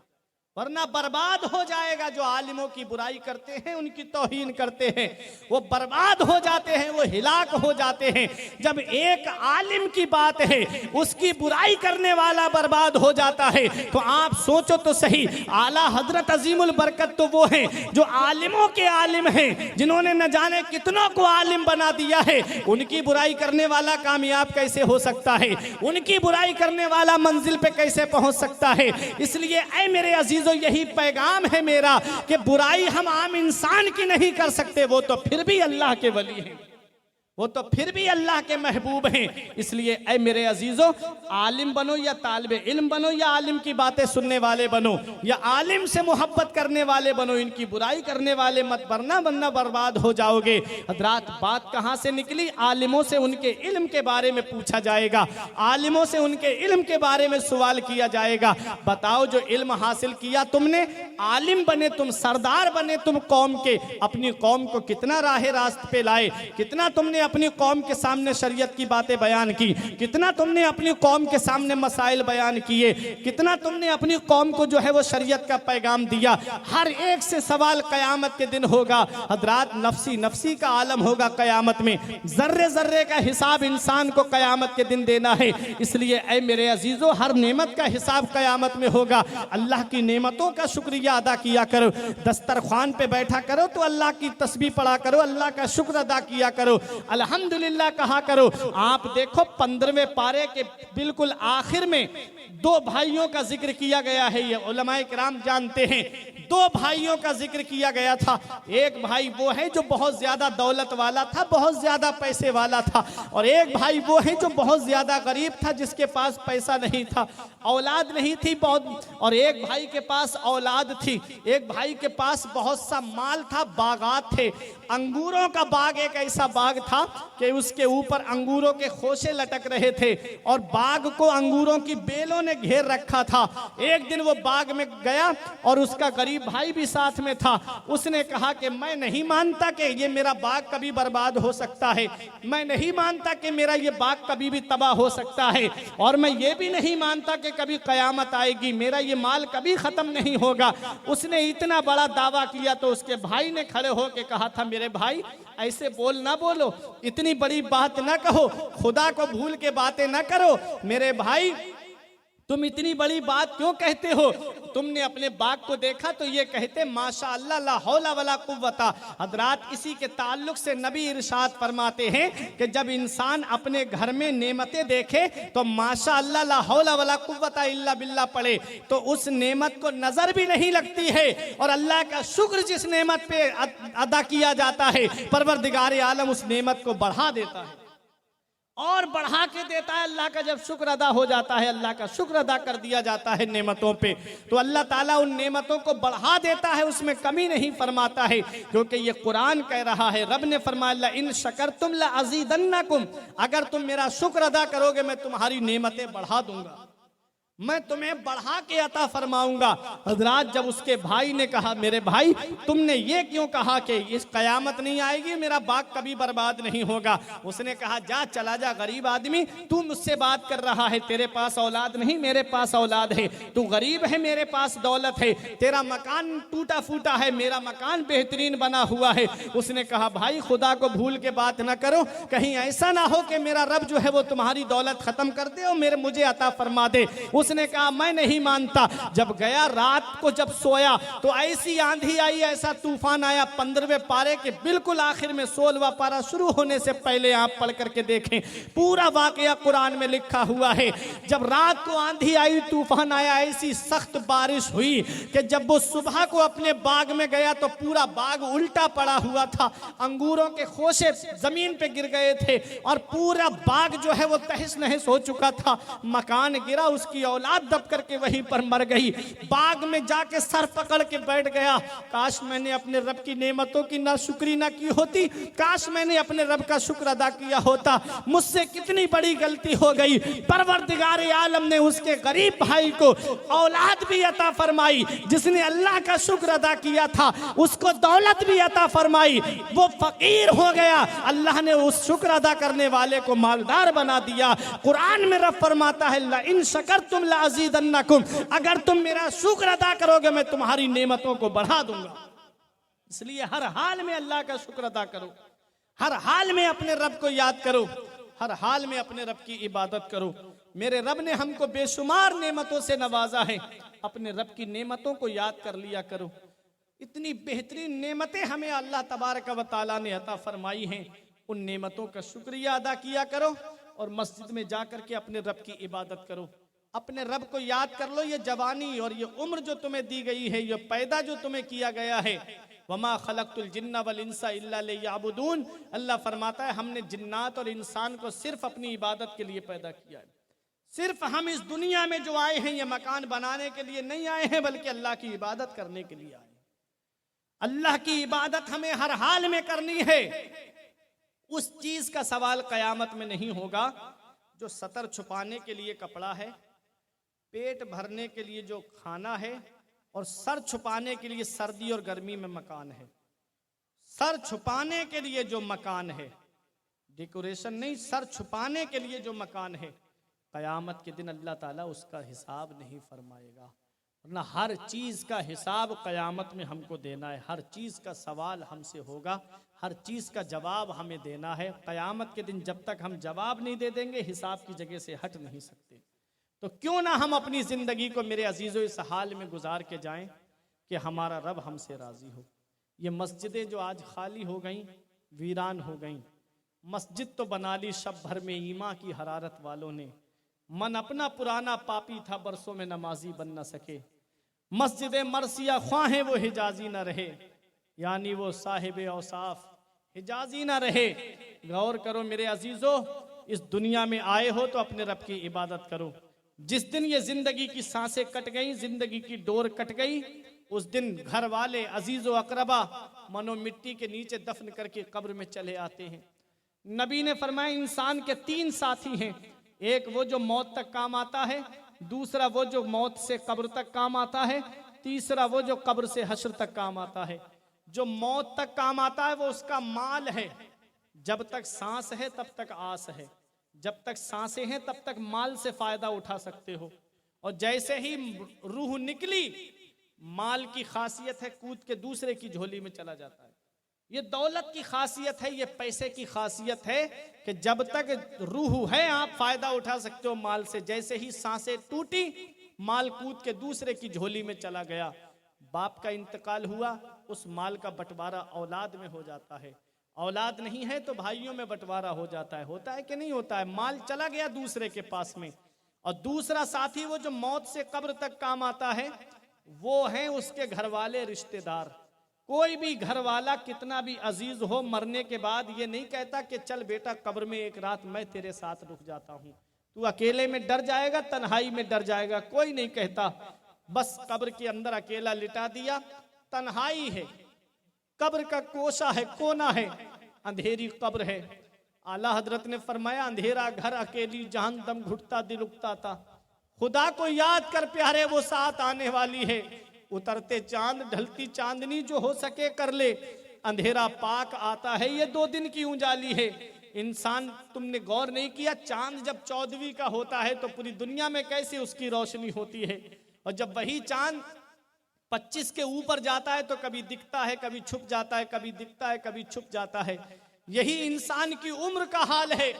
Speaker 1: वरना बर्बाद हो जाएगा। जो आलिमों की बुराई करते हैं, उनकी तौहीन करते हैं, वो बर्बाद हो जाते हैं, वो हिलाक हो जाते हैं। जब एक आलिम की बात है उसकी बुराई करने वाला बर्बाद हो जाता है, तो आप सोचो तो सही, आला हजरत अजीमुल बरकत तो वो हैं जो आलिमों के आलिम हैं, जिन्होंने न जाने कितनों को आलिम बना दिया है। उनकी बुराई करने वाला कामयाब कैसे हो सकता है? उनकी बुराई करने वाला मंजिल पे कैसे पहुंच सकता है? इसलिए ऐ मेरे अजीज, यही पैगाम है मेरा कि बुराई हम आम इंसान की नहीं कर सकते, वो तो फिर भी अल्लाह के वली हैं, वो तो फिर भी अल्लाह के महबूब हैं। इसलिए ऐ मेरे अजीजों, आलिम बनो या तालिबे इल्म बनो, या आलिम की बातें सुनने वाले बनो, या आलिम से मोहब्बत करने वाले बनो, इनकी बुराई करने वाले मत बनना, वरना बर्बाद हो जाओगे। हजरात, बात कहाँ से निकली? आलिमों से उनके इल्म के बारे में पूछा जाएगा, आलिमों से उनके इल्म के बारे में सवाल किया जाएगा। बताओ, जो इल्म हासिल किया तुमने, आलिम बने तुम, सरदार बने तुम कौम के, अपनी कौम को कितना राह रास्त पे लाए, कितना तुमने अपनी कौम के सामने शरीयत की बातें बयान की, कितना तुमने अपनी कौम के सामने मसाइल बयान किए, कितना तुमने अपनी कौम को जो है वो शरीयत का पैगाम दिया। हर एक से सवाल कयामत के दिन होगा। हजरात, नफसी नफसी का आलम होगा कयामत में, जर्रे जर्रे का हिसाब इंसान को कयामत के दिन देना है। इसलिए ऐ मेरे अजीजों, हर नेमत का हिसाब कयामत में होगा। अल्लाह की नेमतों का शुक्रिया अदा किया करो, दस्तरखान पे बैठा करो तो अल्लाह की तस्बीह पढ़ा करो, अल्लाह का शुक्र अदा किया करो, अल्हम्दुलिल्लाह कहा करो। आप देखो 15वें पारे के बिल्कुल आखिर में दो भाइयों का जिक्र किया गया है, ये उलमाए किराम जानते हैं। दो भाइयों का जिक्र किया गया था। एक भाई वो है जो बहुत ज्यादा दौलत वाला था, बहुत ज्यादा पैसे वाला था, और एक भाई वो है जो बहुत ज्यादा गरीब था, जिसके पास पैसा नहीं था, औलाद नहीं थी बहुत, और एक भाई के पास औलाद थी। एक भाई के पास बहुत सा माल था, बागात थे, अंगूरों का बाग, एक ऐसा बाग था कि उसके ऊपर अंगूरों के खोसे लटक रहे थे और बाग को अंगूरों की बेलों ने घेर रखा था। एक दिन वो बाग में गया और उसका गरीब भाई भी साथ में था। उसने कहा कि मैं नहीं मानता कि ये मेरा बाग कभी बर्बाद हो सकता है, मैं नहीं मानता कि मेरा ये बाग कभी भी तबाह हो सकता है, और मैं ये भी नहीं मानता कि कभी कयामत आएगी, मेरा ये माल कभी खत्म नहीं होगा। उसने इतना बड़ा दावा किया तो उसके भाई ने खड़े होकर कहा था, मेरे भाई ऐसे बोल ना बोलो, इतनी बड़ी बात ना कहो, खुदा को भूल के बातें ना करो। मेरे भाई, तुम इतनी बड़ी बात क्यों कहते हो? तुमने अपने बाग को देखा तो ये कहते माशा अल्लाह ला हौला वला कुव्वता। हजरात, इसी के ताल्लुक से नबी इरशाद फरमाते हैं कि जब इंसान अपने घर में नेमतें देखे तो माशा अल्लाह ला हौला वला कुव्वता इल्ला बिल्ला पढ़े तो उस नेमत को नजर भी नहीं लगती है, और अल्लाह का शुक्र जिस नेमत पे अदा किया जाता है, परवरदिगार आलम उस नेमत को बढ़ा देता है और बढ़ा के देता है। अल्लाह का जब शुक्र अदा हो जाता है, अल्लाह का शुक्र अदा कर दिया जाता है नेमतों पे, तो अल्लाह ताला उन नेमतों को बढ़ा देता है, उसमें कमी नहीं फरमाता है, क्योंकि ये कुरान कह रहा है। रब ने फरमाया इन शकरतुम लअज़ीदन्नकुम, अगर तुम मेरा शुक्र अदा करोगे मैं तुम्हारी नेमतें बढ़ा दूंगा, मैं तुम्हें बढ़ा के अता फरमाऊंगा। हजरात, जब उसके भाई ने कहा मेरे भाई तुमने ये क्यों कहा कि इस कयामत नहीं आएगी, मेरा बाग कभी बर्बाद नहीं होगा, उसने कहा जा चला जा गरीब आदमी, तू मुझसे बात कर रहा है, तेरे पास औलाद नहीं मेरे पास औलाद है, तू गरीब है मेरे पास दौलत है, तेरा मकान टूटा फूटा है मेरा मकान बेहतरीन बना हुआ है। उसने कहा भाई खुदा को भूल के बात ना करो, कहीं ऐसा ना हो कि मेरा रब जो है वो तुम्हारी दौलत खत्म कर दे और मेरे मुझे अता फरमा दे। उसने कहा मैं नहीं मानता। जब गया रात को जब सोया तो ऐसी आंधी आई, ऐसा तूफान आया, 15वें पारे के बिल्कुल आखिर में 16वां पारा शुरू होने से पहले आप पढ़ करके देखें, पूरा वाकया कुरान में लिखा हुआ है। जब रात को आंधी आई, तूफान आया, ऐसी सख्त बारिश हुई कि जब वो सुबह को अपने बाग में गया तो पूरा बाग उल्टा पड़ा हुआ था, अंगूरों के खोसे जमीन पे गिर गए थे और पूरा बाग जो है वो तहस नहस हो चुका था। मकान गिरा, उसकी औलाद दब करके वहीं पर मर गई। बाग में जाके सर पकड़ के बैठ गया, काश मैंने अपने रब की नेमतों की ना शुक्री ना की होती, काश मैंने अपने रब का शुक्र अदा किया होता, मुझसे कितनी बड़ी गलती हो गई। परवरदिगार आलम ने उसके गरीब भाई को औलाद भी अता फरमाई, जिसने अल्लाह का शुक्र अदा किया था उसको दौलत भी अता फरमाई, वो फकीर हो गया, अल्लाह ने उस शुक्र अदा करने वाले को मालदार बना दिया। कुरान में रब फरमाता है इन शकरतुम लअज़ीदन्नकुम, अगर तुम मेरा शुक्र अदा करोगे मैं तुम्हारी नेमतों को बढ़ा दूंगा। इसलिए हर हाल में अल्लाह का शुक्र अदा करो, हर हाल में अपने रब को याद करो, हर हाल में अपने रब की इबादत करो। मेरे रब ने हमको बेशुमार नेमतों से नवाजा है, अपने रब की नेमतों को याद कर लिया करो। इतनी बेहतरीन नेमतें हमें अल्लाह तबारक व तआला ने अता फरमाई हैं, उन नेमतों का शुक्रिया अदा किया करो और मस्जिद में जाकर के अपने रब की इबादत करो, अपने रब को याद कर लो। ये जवानी और ये उम्र जो तुम्हें दी गई है, ये पैदा जो तुम्हें किया गया है, वमा खलक़तुल जिन्ना वल इंसा इल्ला लियअबुदून, अल्लाह फरमाता है हमने जिन्नात और इंसान को सिर्फ अपनी इबादत के लिए पैदा किया है। सिर्फ हम इस दुनिया में जो आए हैं ये मकान बनाने के लिए नहीं आए हैं, बल्कि अल्लाह की इबादत करने के लिए आए। अल्लाह की इबादत हमें हर हाल में करनी है। उस चीज का सवाल कयामत में नहीं होगा जो सतर छुपाने के लिए कपड़ा है, पेट भरने के लिए जो खाना है और सर छुपाने के लिए सर्दी और गर्मी में मकान है। सर छुपाने के लिए जो मकान है, डेकोरेशन नहीं, सर छुपाने के लिए जो मकान है, कयामत के दिन अल्लाह ताला उसका हिसाब नहीं फरमाएगा, वरना हर चीज का हिसाब कयामत में हमको देना है। हर चीज का सवाल हमसे होगा, हर चीज का जवाब हमें देना है। कयामत के दिन जब तक हम जवाब नहीं दे देंगे, हिसाब की जगह से हट नहीं सकते। तो क्यों ना हम अपनी जिंदगी को मेरे अजीजों इस हाल में गुजार के जाएं कि हमारा रब हमसे राजी हो। ये मस्जिदें जो आज खाली हो गई, वीरान हो गई, मस्जिद तो बना ली शब भर में ईमा की हरारत वालों ने, मन अपना पुराना पापी था बरसों में नमाजी बन न सके। मस्जिद मरसिया ख्वाहें वो हिजाजी न रहे, यानी वो साहिब औसाफ हिजाजी ना रहे। गौर करो मेरे अजीजों, इस दुनिया में आए हो तो अपने रब की इबादत करो। जिस दिन ये जिंदगी की सांसें कट गई, जिंदगी की डोर कट गई, उस दिन घर वाले अजीजो अकरबा मनो मिट्टी के नीचे दफन करके कब्र में चले आते हैं। नबी ने फरमाया इंसान के 3 साथी हैं, एक वो जो मौत तक काम आता है, दूसरा वो जो मौत से कब्र तक काम आता है, तीसरा वो जो कब्र से हश्र तक काम आता है। जो मौत तक काम आता है वो उसका माल है। जब तक सांस है तब तक आस है, जब तक सांसें हैं तब तक माल से फायदा उठा सकते हो, और जैसे ही रूह निकली, माल की खासियत है कूद के दूसरे की झोली में चला जाता है। ये दौलत की खासियत है, ये पैसे की खासियत है कि जब तक रूह है आप फायदा उठा सकते हो माल से। जैसे ही सांसें टूटी, माल कूद के दूसरे की झोली में चला गया। बाप का इंतकाल हुआ, उस माल का बंटवारा औलाद में हो जाता है। औलाद नहीं है तो भाइयों में बंटवारा हो जाता है। होता है कि नहीं होता है? माल चला गया दूसरे के पास में, और दूसरा साथी वो जो मौत से कब्र तक काम आता है, वो है उसके घर वाले रिश्तेदार। कोई भी घर वाला कितना भी अजीज हो, मरने के बाद ये नहीं कहता कि चल बेटा कब्र में एक रात मैं तेरे साथ रुक जाता हूं, तू अकेले में डर जाएगा, तन्हाई में डर जाएगा। कोई नहीं कहता, बस कब्र के अंदर अकेला लिटा दिया। तन्हाई है, कब्र का कोशा है, कोना है, अंधेरी कब्र है। आला हजरत ने फरमाया, अंधेरा घर अकेली जान दम घुटता दिल उगता था। खुदा को याद कर प्यारे, वो साथ आने वाली है। उतरते चांद ढलती चांदनी जो हो सके कर ले, अंधेरा पाक आता है, ये 2 दिन की उजाली है। इंसान, तुमने गौर नहीं किया, चांद जब 14वीं का होता है तो पूरी दुनिया में कैसे उसकी रोशनी होती है, और जब वही चांद 25 के ऊपर जाता है तो कभी दिखता है, कभी छुप जाता है, कभी दिखता है, कभी छुप जाता है। यही इंसान की उम्र का हाल है।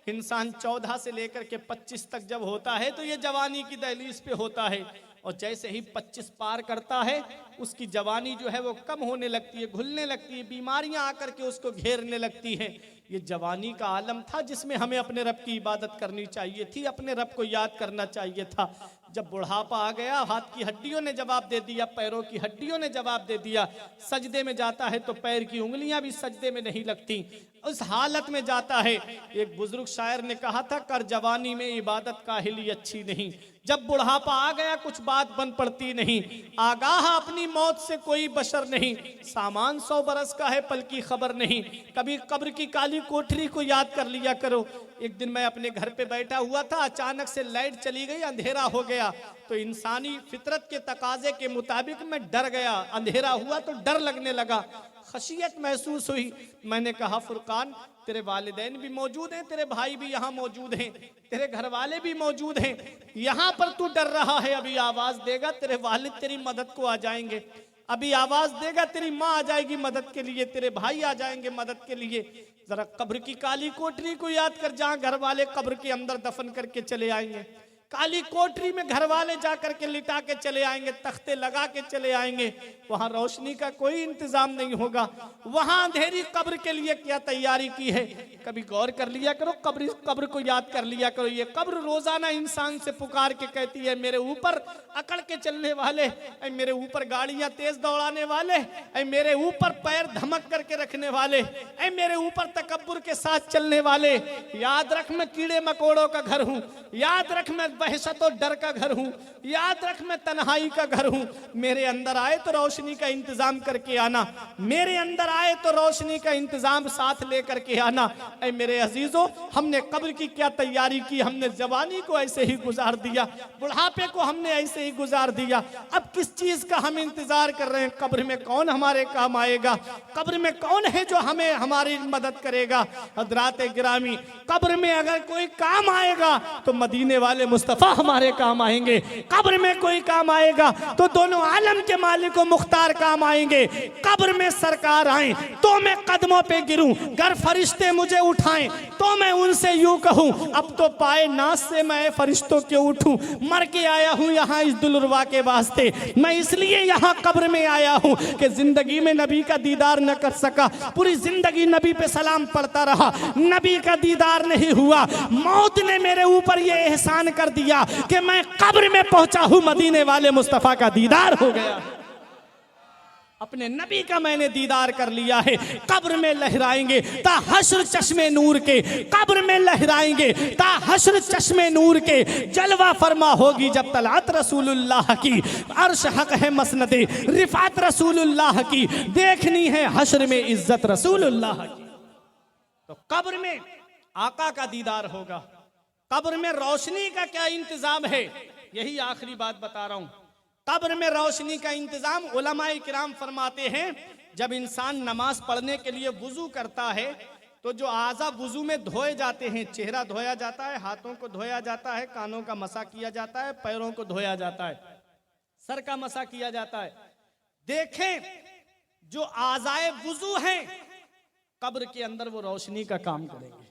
Speaker 1: इंसान 14 से लेकर के 25 तक जब होता है तो ये जवानी की दहलीज पे होता है, और जैसे ही 25 पार करता है उसकी जवानी जो है वो कम होने लगती है, घुलने लगती है, बीमारियां आकर के उसको घेरने लगती है। ये जवानी का आलम था जिसमें हमें अपने रब की इबादत करनी चाहिए थी, अपने रब को याद करना चाहिए था। जब बुढ़ापा आ गया, हाथ की हड्डियों ने जवाब दे दिया, पैरों की हड्डियों ने जवाब दे दिया, सजदे में जाता है तो पैर की उंगलियां भी सजदे में नहीं लगती, उस हालत में जाता है। एक बुजुर्ग शायर ने कहा था, कर जवानी में इबादत काहिली अच्छी नहीं। जब बुढ़ापा आ गया कुछ बात बन पड़ती नहीं, आगाह अपनी मौत से कोई बशर नहीं, सामान 100 बरस का है पल की खबर नहीं। कभी कब्र की काली कोठरी को याद कर लिया करो। एक दिन मैं अपने घर पे बैठा हुआ था, अचानक से लाइट चली गई, अंधेरा हो गया, तो इंसानी फितरत के तकाजे के मुताबिक मैं डर गया। अंधेरा हुआ तो डर लगने लगा, खशियत महसूस हुई। मैंने कहा, फुरकान तेरे वालिदैन भी मौजूद हैं, तेरे भाई भी यहाँ मौजूद हैं, तेरे घर वाले भी मौजूद हैं, यहाँ पर तू डर रहा है। अभी आवाज देगा तेरे वालिद तेरी मदद को आ जाएंगे, अभी आवाज देगा तेरी माँ आ जाएगी मदद के लिए, तेरे भाई आ जाएंगे मदद के लिए। जरा कब्र की काली कोठरी को याद कर, जहाँ घर वाले कब्र के अंदर दफन करके चले आएंगे। काली कोठरी में घर वाले जाकर के लिटा के चले आएंगे, तख्ते लगा के चले आएंगे, वहां रोशनी का कोई इंतजाम नहीं होगा। वहां अंधेरी कब्र के लिए क्या तैयारी की है, कभी गौर कर लिया करो, कब्र को याद कर लिया करो। ये कब्र रोजाना इंसान से पुकार के कहती है, मेरे ऊपर अकड़ के चलने वाले, मेरे ऊपर गाड़ियां तेज दौड़ाने वाले, मेरे ऊपर पैर धमक करके रखने वाले, मेरे ऊपर तकब्बुर के साथ चलने वाले, याद रख मैं कीड़े मकोड़ों का घर हूं, याद रख मैं वहशत और डर का घर हूं, याद रख मैं तन्हाई का घर हूं। मेरे अंदर आए तो रोशनी का इंतजाम करके आना, मेरे अंदर आए तो रोशनी का इंतजाम साथ लेकर के आना। ऐ मेरे अजीजों, हमने कब्र की क्या तैयारी की, हमने जवानी को ऐसे ही गुजार दिया, बुढ़ापे को हमने ऐसे ही गुजार दिया। अब किस चीज का हम इंतजार कर रहे हैं? कब्र में कौन हमारे काम आएगा? कब्र में कौन है जो हमें हमारी मदद करेगा? हजरात गिरामी, कब्र में अगर कोई काम आएगा तो मदीने वाले मुस्तफा हमारे काम आएंगे। कब्र में कोई काम आएगा तो दोनों आलम के मालिक मुख्तार काम आएंगे। कब्र में सरकार आए तो मैं कदमों पे गिरूं, गर फरिश्ते मुझे उठाएं तो मैं उनसे यूं कहूं, अब तो पाए नाज से मैं फरिश्तों के उठूं। मर के आया हूं यहाँ इस दुलरवा के वास्ते, मैं इसलिए यहाँ कब्र में आया हूं कि जिंदगी में नबी का दीदार न कर सका, पूरी जिंदगी नबी पे सलाम पढ़ता रहा, नबी का दीदार नहीं हुआ। मौत ने मेरे ऊपर ये एहसान कर दिया कि मैं कब्र में पहुंचा हूं, मदीने वाले मुस्तफा का दीदार हो गया, अपने नबी का मैंने दीदार कर लिया है। कब्र में लहराएंगे ता हश्र चश्मे नूर के, कब्र में लहराएंगे ता हश्र चश्मे नूर के। जलवा फरमा होगी जब तलात रसूलुल्लाह की, अर्श हक है मसनदे रिफात रसूलुल्लाह की, देखनी है हश्र में इज्जत रसूलुल्लाह की। तो कब्र में आका का दीदार होगा। कब्र में रोशनी का क्या इंतजाम है, यही आखिरी बात बता रहा हूं। कब्र में रोशनी का इंतजाम उलमाए किराम फरमाते हैं, जब इंसान नमाज पढ़ने के लिए वुजू करता है तो जो आज़ा वुजू में धोए जाते हैं, चेहरा धोया जाता है, हाथों को धोया जाता है, कानों का मसा किया जाता है, पैरों को धोया जाता है, सर का मसा किया जाता है। देखें जो आज़ाए वुजू हैं कब्र के अंदर वो रोशनी का काम करेंगे,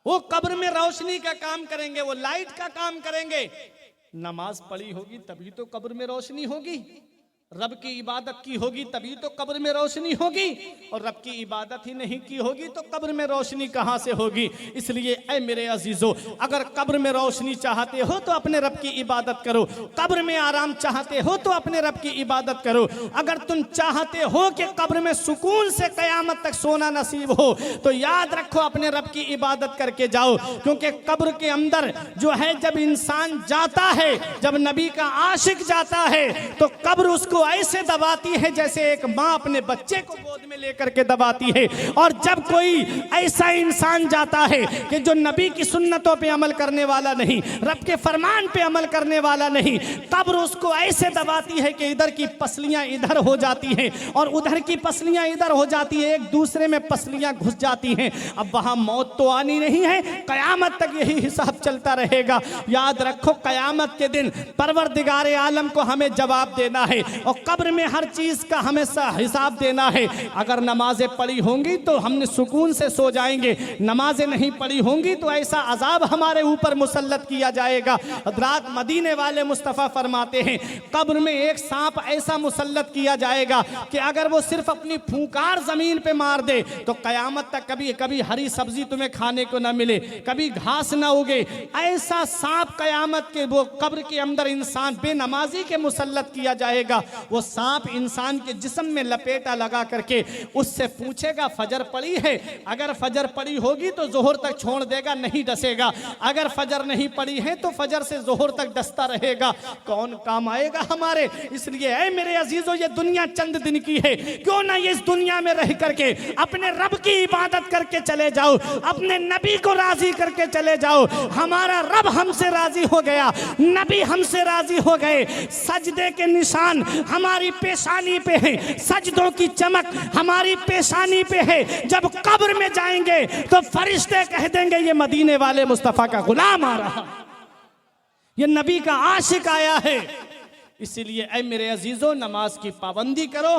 Speaker 1: वो कब्र में रोशनी का काम करेंगे, वो लाइट का काम करेंगे। नमाज पढ़ी होगी तभी तो कब्र में रोशनी होगी, रब की इबादत की होगी तभी तो कब्र में रोशनी होगी, और रब की इबादत ही नहीं की होगी तो कब्र में रोशनी कहां से होगी। इसलिए ऐ मेरे अजीजों, अगर कब्र में रोशनी चाहते हो तो अपने रब की इबादत करो, कब्र में आराम चाहते हो तो अपने रब की इबादत करो। अगर तुम चाहते हो कि कब्र में सुकून से कयामत तक सोना नसीब हो तो याद रखो अपने रब की इबादत करके जाओ, क्योंकि कब्र के अंदर जो है जब इंसान जाता है, जब नबी का आशिक जाता है तो कब्र उसको ऐसे दबाती है जैसे एक माँ अपने बच्चे को गोद में लेकर के दबाती है। और जब कोई ऐसा इंसान जाता है कि जो नबी की सुन्नतों पे अमल करने वाला नहीं, रब के फरमान पे अमल करने वाला नहीं, कब्र उसको ऐसे दबाती है कि इधर की पसलियां इधर हो जाती हैं और उधर की पसलियां इधर हो जाती है, एक दूसरे में पसलियां घुस जाती हैं। अब वहां मौत तो आनी नहीं है, कयामत तक यही हिसाब चलता रहेगा। याद रखो कयामत के दिन परवरदिगार आलम को हमें जवाब देना है और कब्र में हर चीज का हमें हिसाब देना है। अगर नमाजें पढ़ी होंगी तो हमने सुकून से सो जाएंगे, नमाजें नहीं पढ़ी होंगी तो ऐसा अजाब हमारे ऊपर मुसल्लत किया जाएगा। हज़रात मदीने वाले मुस्तफ़ा फरमाते हैं कब्र में एक सांप ऐसा मुसल्लत किया जाएगा कि अगर वो सिर्फ अपनी फूंकार जमीन पे मार दे तो कयामत तक कभी कभी हरी सब्जी तुम्हें खाने को ना मिले, कभी घास ना उगे। ऐसा सांप कयामत के वो कब्र के अंदर इंसान बेनमाजी के मुसल्लत किया जाएगा। वो सांप इंसान के जिस्म में लपेटा लगा करके उससे पूछेगा फजर पड़ी है, अगर फजर पड़ी होगी तो जोहर तक छोड़ देगा, नहीं डसेगा। अगर फजर नहीं पड़ी है तो फजर से जोहर तक डसता रहेगा। कौन काम आएगा हमारे। इसलिए ऐ मेरे अजीजों, ये दुनिया चंद दिन की है, क्यों ना ये इस दुनिया में रह करके अपने रब की इबादत करके चले जाओ, अपने नबी को राजी करके चले जाओ। हमारा रब हमसे राजी हो गया, नबी हमसे राजी हो गए, सजदे के निशान हमारी पेशानी पे है, सजदों की चमक हमारी पेशानी पे है। जब कब्र में जाएंगे तो फरिश्ते कह देंगे ये मदीने वाले मुस्तफा का गुलाम आ रहा, ये नबी का आशिक आया है। इसीलिए ऐ मेरे अजीजों, नमाज की पाबंदी करो,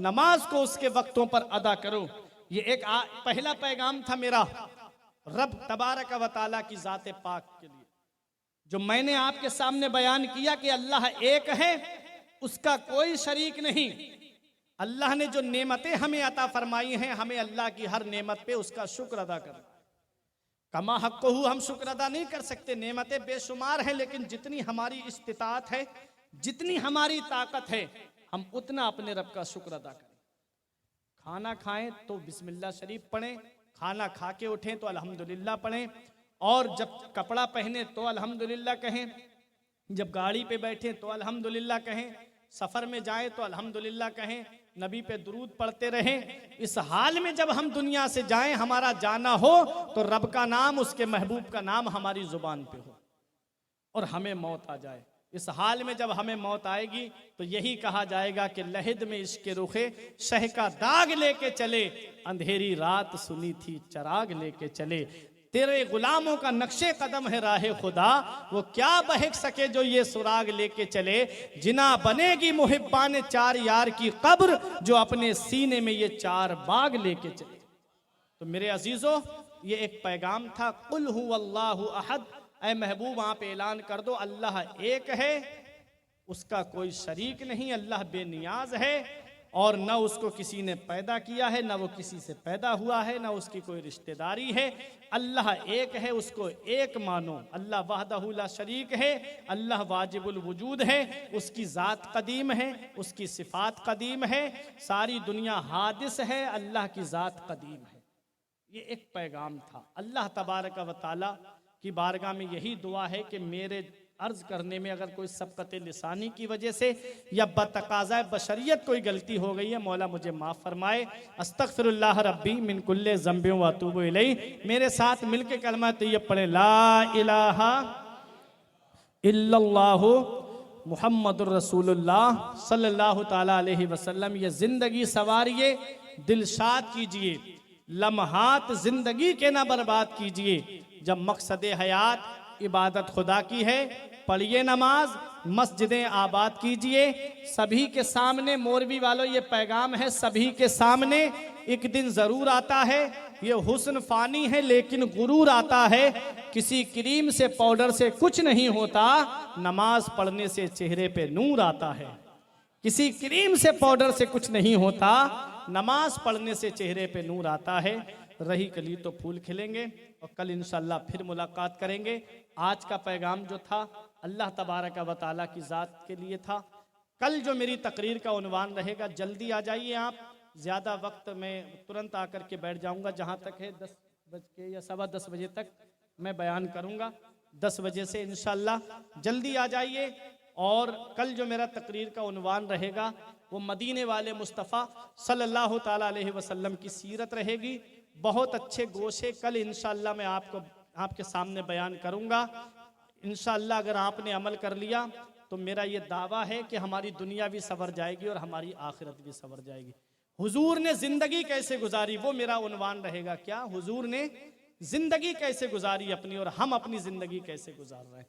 Speaker 1: नमाज को उसके वक्तों पर अदा करो। ये एक पहला पैगाम था मेरा रब तबारक व तआला की ज़ात पाक के लिए, जो मैंने आपके सामने बयान किया कि अल्लाह एक है, उसका कोई शरीक नहीं। अल्लाह ने जो नेमतें हमें अता फरमाई हैं, हमें अल्लाह की हर नेमत पे उसका शुक्र अदा कर, कमा हक़्क़हू हम शुक्र अदा नहीं कर सकते। नेमतें बेशुमार हैं, लेकिन जितनी हमारी इस्तिताअत है, जितनी हमारी ताकत है, हम उतना अपने रब का शुक्र अदा करें। खाना खाएं तो बिस्मिल्लाह शरीफ पढ़ें, खाना खा के उठें तो अल्हम्दुलिल्लाह पढ़ें, और जब कपड़ा पहने तो अल्हम्दुलिल्लाह कहें, जब गाड़ी पे बैठे तो अल्हम्दुलिल्लाह कहें, सफ़र में जाएं तो अल्हम्दुलिल्लाह कहें, नबी पे दुरूद पढ़ते रहें। इस हाल में जब हम दुनिया से जाएं, हमारा जाना हो तो रब का नाम, उसके महबूब का नाम हमारी ज़ुबान पे हो और हमें मौत आ जाए। इस हाल में जब हमें मौत आएगी तो यही कहा जाएगा कि लहद में इश्क़ रुखे शह का दाग लेके चले, अंधेरी रात सुनी थी चराग लेके चले। तेरे गुलामों का नक्शे कदम है राहे खुदा, वो क्या बहक सके जो ये सुराग लेके चले। जिना बनेगी मुहिब्बान चार यार की कब्र, जो अपने सीने में ये चार बाग लेके चले। तो मेरे अजीजों, ये एक पैगाम था, कुल हुवल्लाहु अहद। ऐ महबूब, आप ऐलान कर दो अल्लाह एक है, उसका कोई शरीक नहीं, अल्लाह बेनियाज है और न उसको किसी ने पैदा किया है, न वो किसी से पैदा हुआ है, न उसकी कोई रिश्तेदारी है। अल्लाह एक है, उसको एक मानो। अल्लाह वहदहू ला शरीक है, अल्लाह वाजिबुल वजूद है, उसकी ज़ात कदीम है, उसकी सिफ़ात कदीम है, सारी दुनिया हादिस है, अल्लाह की ज़ात कदीम है। ये एक पैगाम था। अल्लाह तबारक व तआला की बारगाह में यही दुआ है कि मेरे अर्ज करने में अगर कोई सबकत लिसानी की वजह से या बतकाज़ा बशरियत कोई गलती हो गई है, मौला मुझे माफ़ फरमाए। अस्तगफिरुल्लाह रब्बी मिन कुल्ले ज़ंबिन व अतूबु इलैहि। मेरे साथ मिलके कलमा तैयब पढ़े, ला इलाहा इल्लल्लाहु मुहम्मदुर रसूलुल्लाह सल्लल्लाहु ताला अलैहि वसल्लम। ये ज़िंदगी सवारिए, दिलशाद कीजिए, लम्हात ज़िंदगी के ना बर्बाद कीजिए। जब मकसद हयात इबादत खुदा की है, पढ़िए नमाज, मस्जिदें आबाद कीजिए। सभी के सामने, मोरबी वालों ये पैगाम है, सभी के सामने एक दिन जरूर आता है। ये हुस्न फानी है लेकिन गुरूर आता है। किसी क्रीम से पाउडर से कुछ नहीं होता, नमाज पढ़ने से चेहरे पे नूर आता है। किसी क्रीम से पाउडर से कुछ नहीं होता, नमाज पढ़ने से चेहरे पे नूर आता है। रही कली तो फूल खिलेंगे और कल इंशाअल्लाह फिर मुलाकात करेंगे। आज का पैगाम जो था अल्लाह तबारक व तआला की ज़ात के लिए था। कल जो मेरी तकरीर का उन्वान रहेगा, जल्दी आ जाइए आप, ज़्यादा वक्त में तुरंत आकर के बैठ जाऊंगा। जहाँ तक है 10 बज के या 10:15 बजे तक मैं बयान करूंगा। 10 बजे से इंशाअल्लाह जल्दी आ जाइए। और कल जो मेरा तकरीर का उन्वान रहेगा वो मदीने वाले मुस्तफ़ा सल्लल्लाहु ताला अलैहि वसल्लम की सीरत रहेगी। बहुत अच्छे गोशे कल इंशाअल्लाह मैं आपके सामने बयान करूंगा। इंशाअल्लाह अगर आपने अमल कर लिया तो मेरा ये दावा है कि हमारी दुनिया भी संवर जाएगी और हमारी आखिरत भी संवर जाएगी। हुजूर ने जिंदगी कैसे गुजारी वो मेरा उन्वान रहेगा। क्या हुजूर ने जिंदगी कैसे गुजारी अपनी और हम अपनी जिंदगी कैसे गुजार रहे हैं।